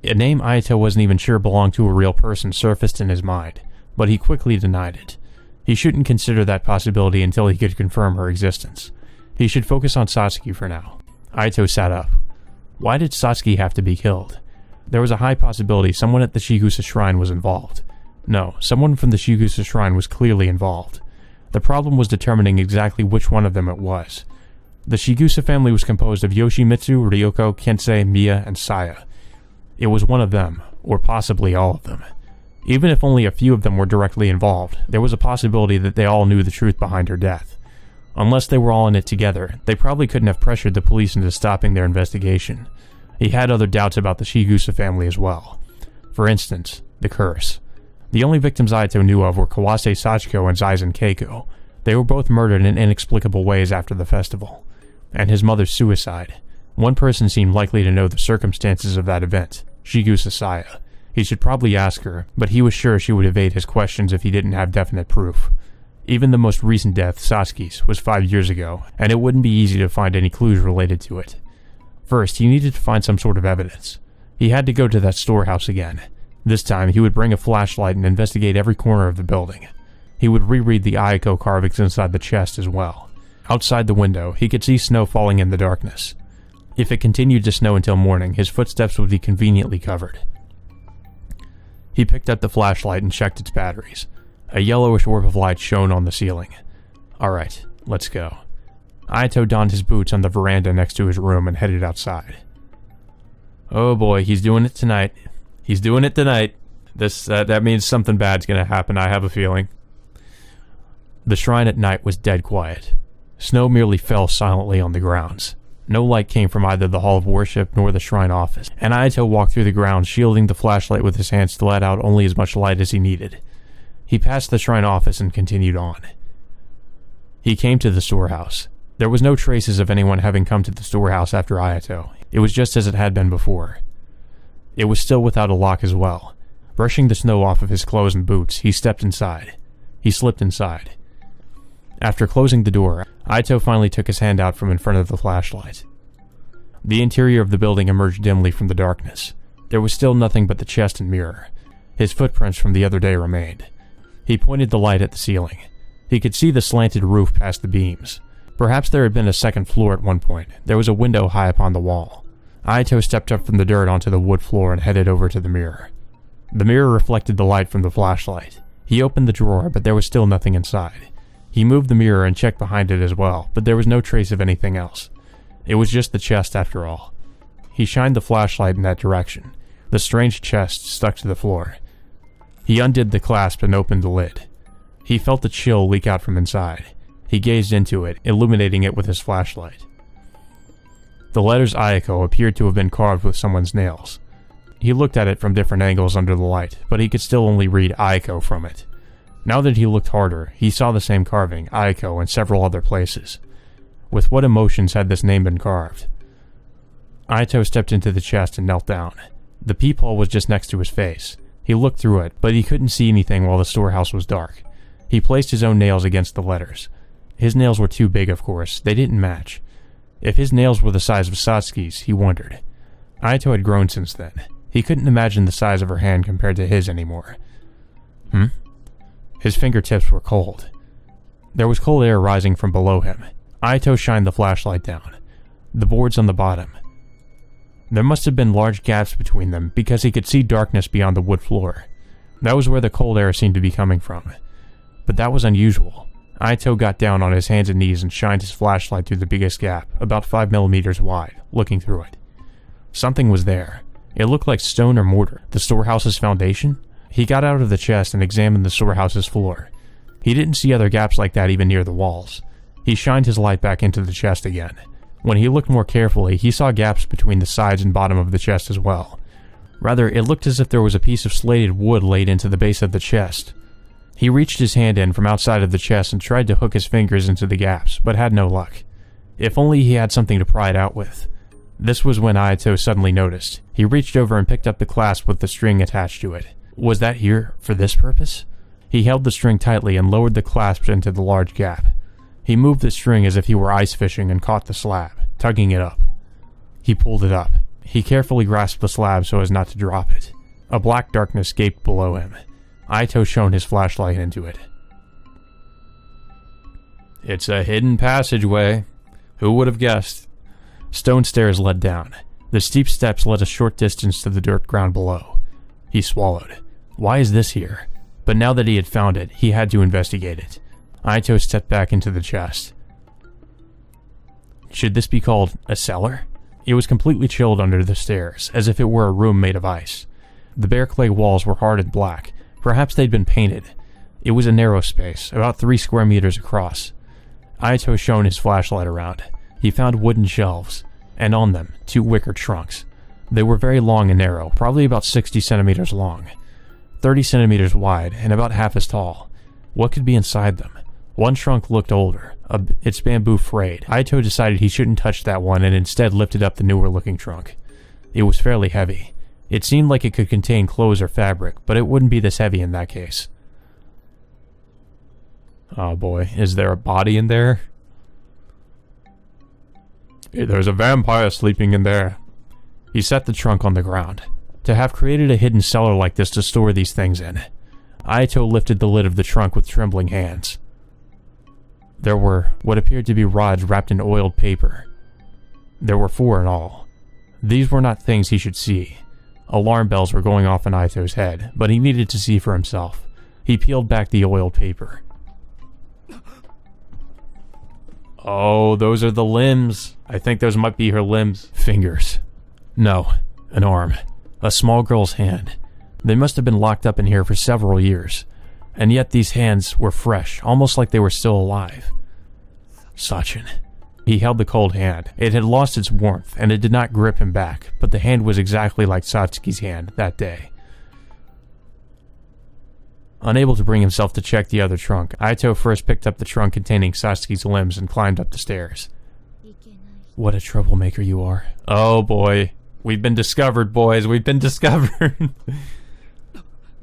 A name Aito wasn't even sure belonged to a real person surfaced in his mind, but he quickly denied it. He shouldn't consider that possibility until he could confirm her existence. He should focus on Satsuki for now. Aito sat up. Why did Satsuki have to be killed? There was a high possibility someone at the Shigusa Shrine was involved. No, someone from the Shigusa Shrine was clearly involved. The problem was determining exactly which one of them it was. The Shigusa family was composed of Yoshimitsu, Ryoko, Kensei, Miya, and Saya. It was one of them, or possibly all of them. Even if only a few of them were directly involved, there was a possibility that they all knew the truth behind her death. Unless they were all in it together, they probably couldn't have pressured the police into stopping their investigation. He had other doubts about the Shigusa family as well. For instance, the curse. The only victims Aito knew of were Kawase Sachiko and Zaizen Keiko. They were both murdered in inexplicable ways after the festival. And his mother's suicide. One person seemed likely to know the circumstances of that event, Shigusa Saya. He should probably ask her, but he was sure she would evade his questions if he didn't have definite proof. Even the most recent death, Satsuki's, was 5 years ago, and it wouldn't be easy to find any clues related to it. First, he needed to find some sort of evidence. He had to go to that storehouse again. This time, he would bring a flashlight and investigate every corner of the building. He would reread the Ayako carvings inside the chest as well. Outside the window, he could see snow falling in the darkness. If it continued to snow until morning, his footsteps would be conveniently covered. He picked up the flashlight and checked its batteries. A yellowish orb of light shone on the ceiling. Alright, let's go. Aito donned his boots on the veranda next to his room and headed outside. Oh boy, he's doing it tonight. He's doing it tonight. That means something bad's gonna happen, I have a feeling. The shrine at night was dead quiet. Snow merely fell silently on the grounds. No light came from either the Hall of Worship nor the shrine office, and Aito walked through the grounds, shielding the flashlight with his hands to let out only as much light as he needed. He passed the shrine office and continued on. He came to the storehouse. There was no traces of anyone having come to the storehouse after Aito. It was just as it had been before. It was still without a lock as well. Brushing the snow off of his clothes and boots, he stepped inside. He slipped inside. After closing the door, Aito finally took his hand out from in front of the flashlight. The interior of the building emerged dimly from the darkness. There was still nothing but the chest and mirror. His footprints from the other day remained. He pointed the light at the ceiling. He could see the slanted roof past the beams. Perhaps there had been a second floor at one point. There was a window high upon the wall. Aito stepped up from the dirt onto the wood floor and headed over to the mirror. The mirror reflected the light from the flashlight. He opened the drawer, but there was still nothing inside. He moved the mirror and checked behind it as well, but there was no trace of anything else. It was just the chest after all. He shined the flashlight in that direction. The strange chest stuck to the floor. He undid the clasp and opened the lid. He felt the chill leak out from inside. He gazed into it, illuminating it with his flashlight. The letters Ayako appeared to have been carved with someone's nails. He looked at it from different angles under the light, but he could still only read Ayako from it. Now that he looked harder, he saw the same carving, Ayako, in several other places. With what emotions had this name been carved? Aito stepped into the chest and knelt down. The peephole was just next to his face. He looked through it, but he couldn't see anything while the storehouse was dark. He placed his own nails against the letters. His nails were too big, of course. They didn't match. If his nails were the size of Satsuki's, he wondered. Aito had grown since then. He couldn't imagine the size of her hand compared to his anymore. His fingertips were cold. There was cold air rising from below him. Aito shined the flashlight down. The boards on the bottom. There must have been large gaps between them because he could see darkness beyond the wood floor. That was where the cold air seemed to be coming from. But that was unusual. Aito got down on his hands and knees and shined his flashlight through the biggest gap, about 5 millimeters wide, looking through it. Something was there. It looked like stone or mortar, the storehouse's foundation. He got out of the chest and examined the storehouse's floor. He didn't see other gaps like that even near the walls. He shined his light back into the chest again. When he looked more carefully, he saw gaps between the sides and bottom of the chest as well. Rather, it looked as if there was a piece of slated wood laid into the base of the chest. He reached his hand in from outside of the chest and tried to hook his fingers into the gaps, but had no luck. If only he had something to pry it out with. This was when Aito suddenly noticed. He reached over and picked up the clasp with the string attached to it. Was that here for this purpose? He held the string tightly and lowered the clasp into the large gap. He moved the string as if he were ice fishing and caught the slab, tugging it up. He pulled it up. He carefully grasped the slab so as not to drop it. A black darkness gaped below him. Aito shone his flashlight into it. It's a hidden passageway. Who would have guessed? Stone stairs led down. The steep steps led a short distance to the dirt ground below. He swallowed. Why is this here? But now that he had found it, he had to investigate it. Aito stepped back into the chest. Should this be called a cellar? It was completely chilled under the stairs, as if it were a room made of ice. The bare clay walls were hard and black. Perhaps they'd been painted. It was a narrow space, about 3 square meters across. Aito shone his flashlight around. He found wooden shelves, and on them, 2 wicker trunks. They were very long and narrow, probably about 60 centimeters long, 30 centimeters wide, and about half as tall. What could be inside them? One trunk looked older, its bamboo frayed. Aito decided he shouldn't touch that one and instead lifted up the newer-looking trunk. It was fairly heavy. It seemed like it could contain clothes or fabric, but it wouldn't be this heavy in that case. Oh boy, is there a body in there? Hey, there's a vampire sleeping in there. He set the trunk on the ground. To have created a hidden cellar like this to store these things in, Aito lifted the lid of the trunk with trembling hands. There were what appeared to be rods wrapped in oiled paper. There were 4 in all. These were not things he should see. Alarm bells were going off in Aito's head, but he needed to see for himself. He peeled back the oiled paper. Oh, those are the limbs. I think those might be her limbs. Fingers. No, an arm. A small girl's hand. They must have been locked up in here for several years. And yet these hands were fresh, almost like they were still alive. Sachin. He held the cold hand. It had lost its warmth, and it did not grip him back, but the hand was exactly like Satsuki's hand that day. Unable to bring himself to check the other trunk, Aito first picked up the trunk containing Satsuki's limbs and climbed up the stairs. What a troublemaker you are. Oh boy. We've been discovered, boys. We've been discovered.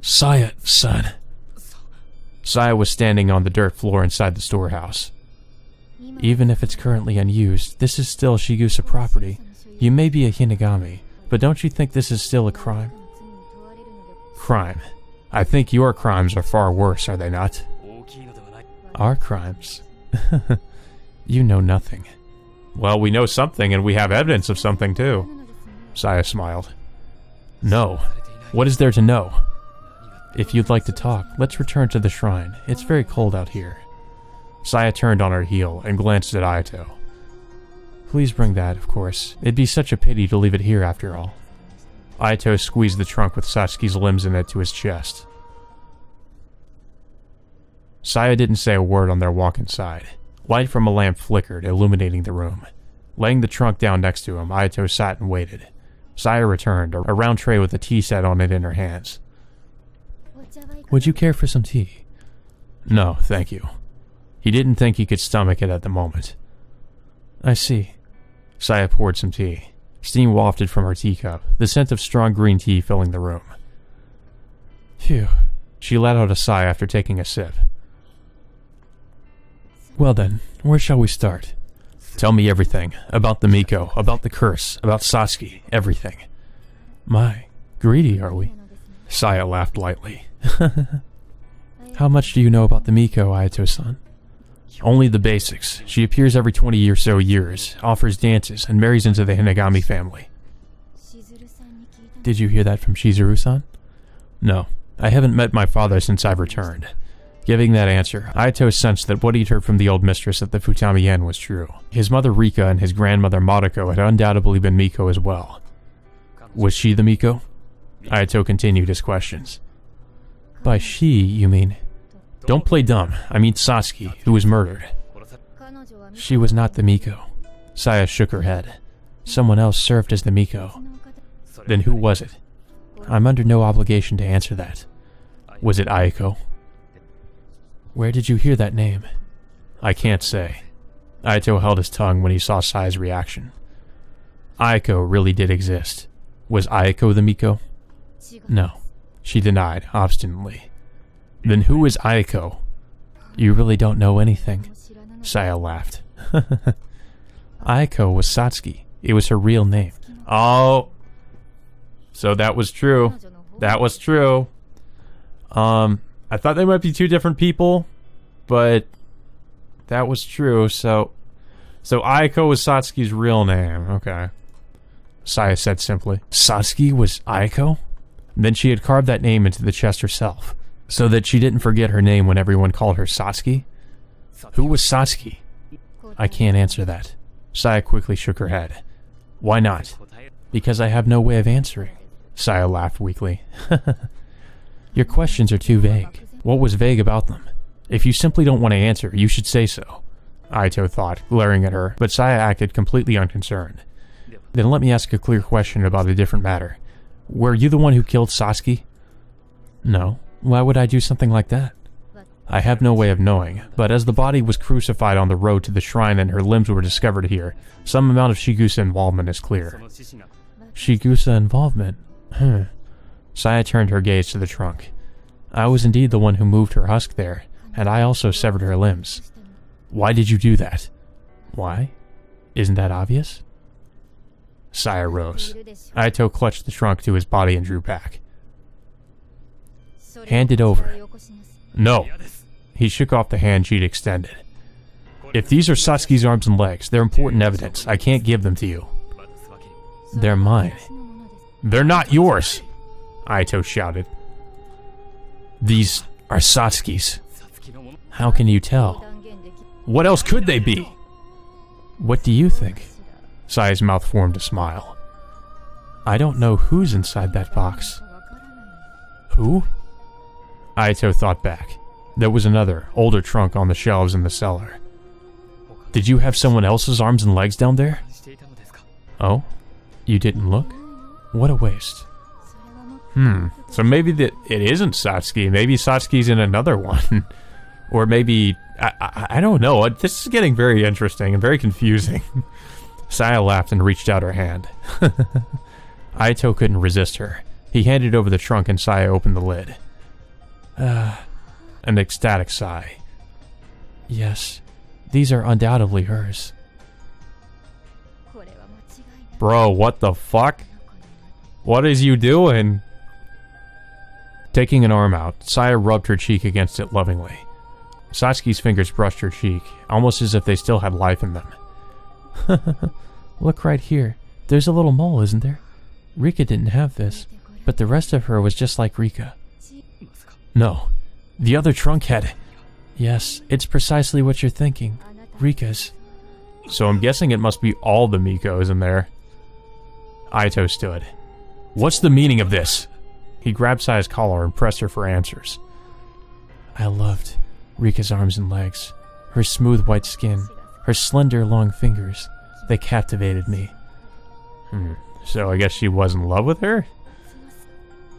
Saya, son. Saya was standing on the dirt floor inside the storehouse. Even if it's currently unused, this is still Shigusa property. You may be a Hinagami, but don't you think this is still a crime? Crime. I think your crimes are far worse, are they not? Our crimes? You know nothing. Well, we know something, and we have evidence of something, too. Saya smiled. No. What is there to know? If you'd like to talk, let's return to the shrine. It's very cold out here. Saya turned on her heel and glanced at Aito. Please bring that, of course. It'd be such a pity to leave it here after all. Aito squeezed the trunk with Satsuki's limbs in it to his chest. Saya didn't say a word on their walk inside. Light from a lamp flickered, illuminating the room. Laying the trunk down next to him, Aito sat and waited. Saya returned, a round tray with a tea set on it in her hands. Would you care for some tea? No, thank you. He didn't think he could stomach it at the moment. I see. Saya poured some tea. Steam wafted from her teacup, the scent of strong green tea filling the room. Phew. She let out a sigh after taking a sip. Well then, where shall we start? Tell me everything. About the Miko, about the curse, about Satsuki, everything. My, greedy are we? Saya laughed lightly. How much do you know about the Miko, Aito-san? Only the basics. She appears every 20 or so years, offers dances, and marries into the Hinagami family. Did you hear that from Shizuru-san? No. I haven't met my father since I've returned. Giving that answer, Aito sensed that what he'd heard from the old mistress at the Futami Inn was true. His mother Rika and his grandmother Mariko had undoubtedly been Miko as well. Was she the Miko? Aito continued his questions. By she, you mean? Don't play dumb. I mean Satsuki, who was murdered. She was not the Miko. Saya shook her head. Someone else served as the Miko. Then who was it? I'm under no obligation to answer that. Was it Aiko? Where did you hear that name? I can't say. Aito held his tongue when he saw Saya's reaction. Aiko really did exist. Was Aiko the Miko? No. She denied, obstinately. Then who is Aiko? You really don't know anything. Saya laughed. Aiko was Satsuki. It was her real name. Oh. So that was true. That was true. I thought they might be two different people, but That was true, so Ayako was Satsuki's real name. Okay. Saya said simply. Satsuki was Ayako? Then she had carved that name into the chest herself, so that she didn't forget her name when everyone called her Satsuki. Who was Satsuki? I can't answer that. Saya quickly shook her head. Why not? Because I have no way of answering. Saya laughed weakly. Your questions are too vague. What was vague about them? If you simply don't want to answer, you should say so. Aito thought, glaring at her, but Saya acted completely unconcerned. Then let me ask a clear question about a different matter. Were you the one who killed Satsuki? No. Why would I do something like that? I have no way of knowing, but as the body was crucified on the road to the shrine and her limbs were discovered here, some amount of Shigusa involvement is clear. Shigusa involvement? Saya turned her gaze to the trunk. I was indeed the one who moved her husk there, and I also severed her limbs. Why did you do that? Why? Isn't that obvious? Saya rose. Aito clutched the trunk to his body and drew back. Hand it over. No. He shook off the hand she'd extended. If these are Satsuki's arms and legs, they're important evidence. I can't give them to you. They're mine. They're not yours. Aito shouted. These are Satsuki's. How can you tell? What else could they be? What do you think? Saya's mouth formed a smile. I don't know who's inside that box. Who? Aito thought back. There was another, older trunk on the shelves in the cellar. Did you have someone else's arms and legs down there? Oh? You didn't look? What a waste. So maybe it isn't Satsuki. Maybe Satsuki's in another one. Or maybe... I don't know. This is getting very interesting and very confusing. Saya laughed and reached out her hand. Aito couldn't resist her. He handed over the trunk and Saya opened the lid. An ecstatic sigh. Yes, these are undoubtedly hers. Bro, what the fuck? What is you doing? Taking an arm out, Saya rubbed her cheek against it lovingly. Satsuki's fingers brushed her cheek, almost as if they still had life in them. Look right here. There's a little mole, isn't there? Rika didn't have this, but the rest of her was just like Rika. No. The other trunk had... Yes, it's precisely what you're thinking. Rika's. So I'm guessing it must be all the Mikos in there. Aito stood. What's the meaning of this? He grabbed Saya's collar and pressed her for answers. I loved Rika's arms and legs, her smooth white skin, her slender long fingers. They captivated me. So I guess she was in love with her?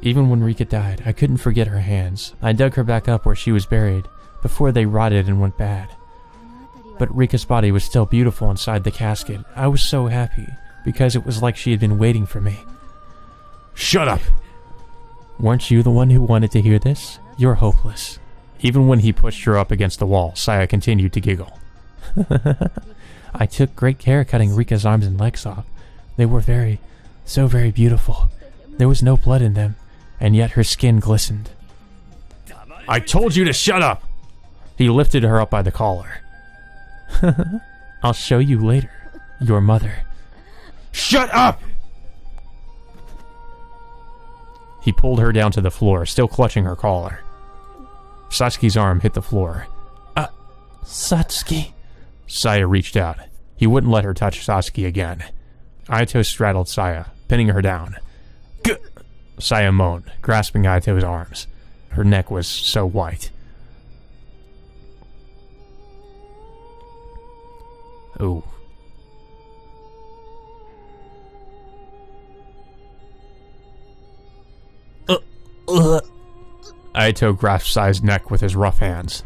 Even when Rika died, I couldn't forget her hands. I dug her back up where she was buried, before they rotted and went bad. But Rika's body was still beautiful inside the casket. I was so happy, because it was like she had been waiting for me. Shut up! Weren't you the one who wanted to hear this? You're hopeless. Even when he pushed her up against the wall, Saya continued to giggle. I took great care cutting Rika's arms and legs off. They were so very beautiful. There was no blood in them, and yet her skin glistened. I told you to shut up! He lifted her up by the collar. I'll show you later, your mother. Shut up! He pulled her down to the floor, still clutching her collar. Satsuki's arm hit the floor. Satsuki. Saya reached out. He wouldn't let her touch Satsuki again. Aito straddled Saya, pinning her down. G Saya moaned, grasping Aito's arms. Her neck was so white. Ooh. Aito grasped Saya's neck with his rough hands.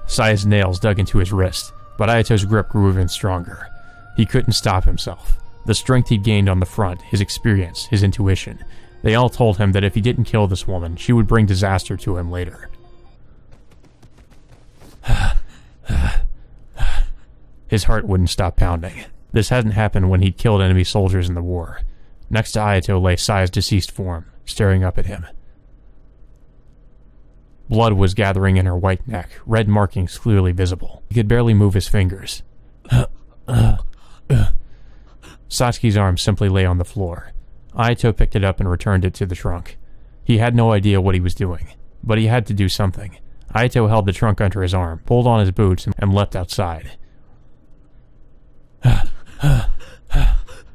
Saya's nails dug into his wrist, but Aito's grip grew even stronger. He couldn't stop himself. The strength he'd gained on the front, his experience, his intuition, they all told him that if he didn't kill this woman, she would bring disaster to him later. His heart wouldn't stop pounding. This hadn't happened when he'd killed enemy soldiers in the war. Next to Aito lay Saya's deceased form, staring up at him. Blood was gathering in her white neck, red markings clearly visible. He could barely move his fingers. Satsuki's arm simply lay on the floor. Ayato picked it up and returned it to the trunk. He had no idea what he was doing, but he had to do something. Ayato held the trunk under his arm, pulled on his boots, and leapt outside.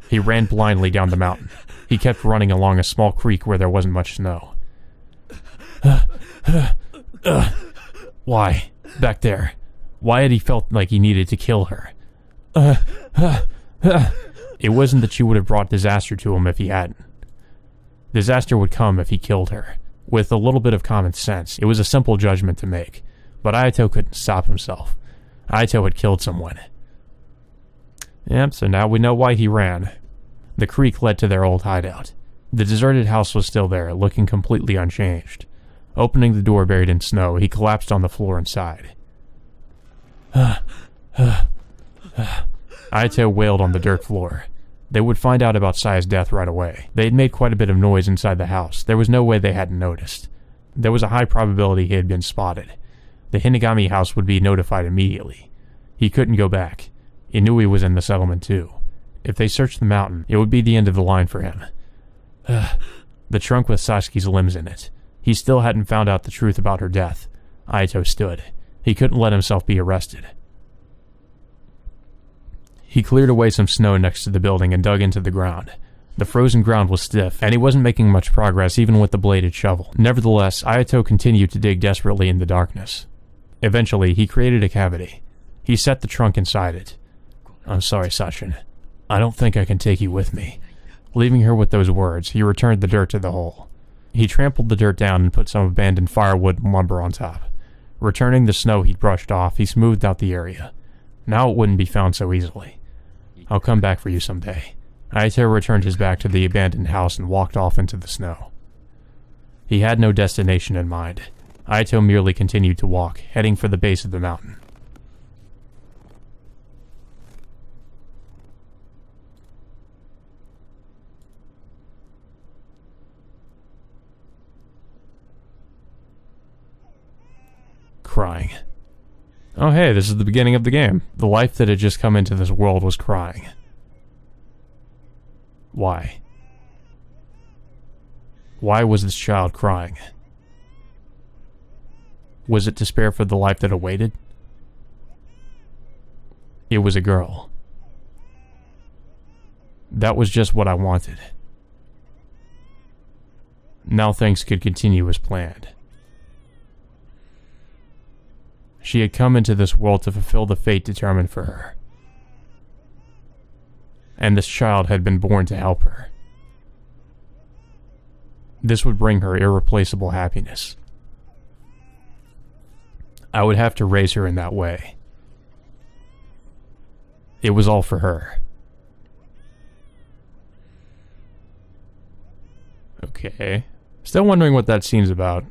He ran blindly down the mountain. He kept running along a small creek where there wasn't much snow. Why? Back there. Why had he felt like he needed to kill her? It wasn't that she would have brought disaster to him if he hadn't. Disaster would come if he killed her. With a little bit of common sense, it was a simple judgment to make. But Ayato couldn't stop himself. Ayato had killed someone. Yep, so now we know why he ran. The creek led to their old hideout. The deserted house was still there, looking completely unchanged. Opening the door buried in snow, he collapsed on the floor inside. Ayato wailed on the dirt floor. They would find out about Saya's death right away. They had made quite a bit of noise inside the house. There was no way they hadn't noticed. There was a high probability he had been spotted. The Hinagami house would be notified immediately. He couldn't go back. Inui was in the settlement too. If they searched the mountain, it would be the end of the line for him. The trunk with Satsuki's limbs in it. He still hadn't found out the truth about her death. Ayato stood. He couldn't let himself be arrested. He cleared away some snow next to the building and dug into the ground. The frozen ground was stiff, and he wasn't making much progress even with the bladed shovel. Nevertheless, Ayato continued to dig desperately in the darkness. Eventually, he created a cavity. He set the trunk inside it. I'm sorry, Sachin. I don't think I can take you with me. Leaving her with those words, he returned the dirt to the hole. He trampled the dirt down and put some abandoned firewood and lumber on top. Returning the snow he'd brushed off, he smoothed out the area. Now it wouldn't be found so easily. I'll come back for you someday. Ayato returned his back to the abandoned house and walked off into the snow. He had no destination in mind. Ayato merely continued to walk, heading for the base of the mountain. Crying. Oh hey, this is the beginning of the game. The life that had just come into this world was crying. Why? Why was this child crying? Was it despair for the life that awaited? It was a girl. That was just what I wanted. Now things could continue as planned. She had come into this world to fulfill the fate determined for her. And this child had been born to help her. This would bring her irreplaceable happiness. I would have to raise her in that way. It was all for her. Okay. Still wondering what that scene's about.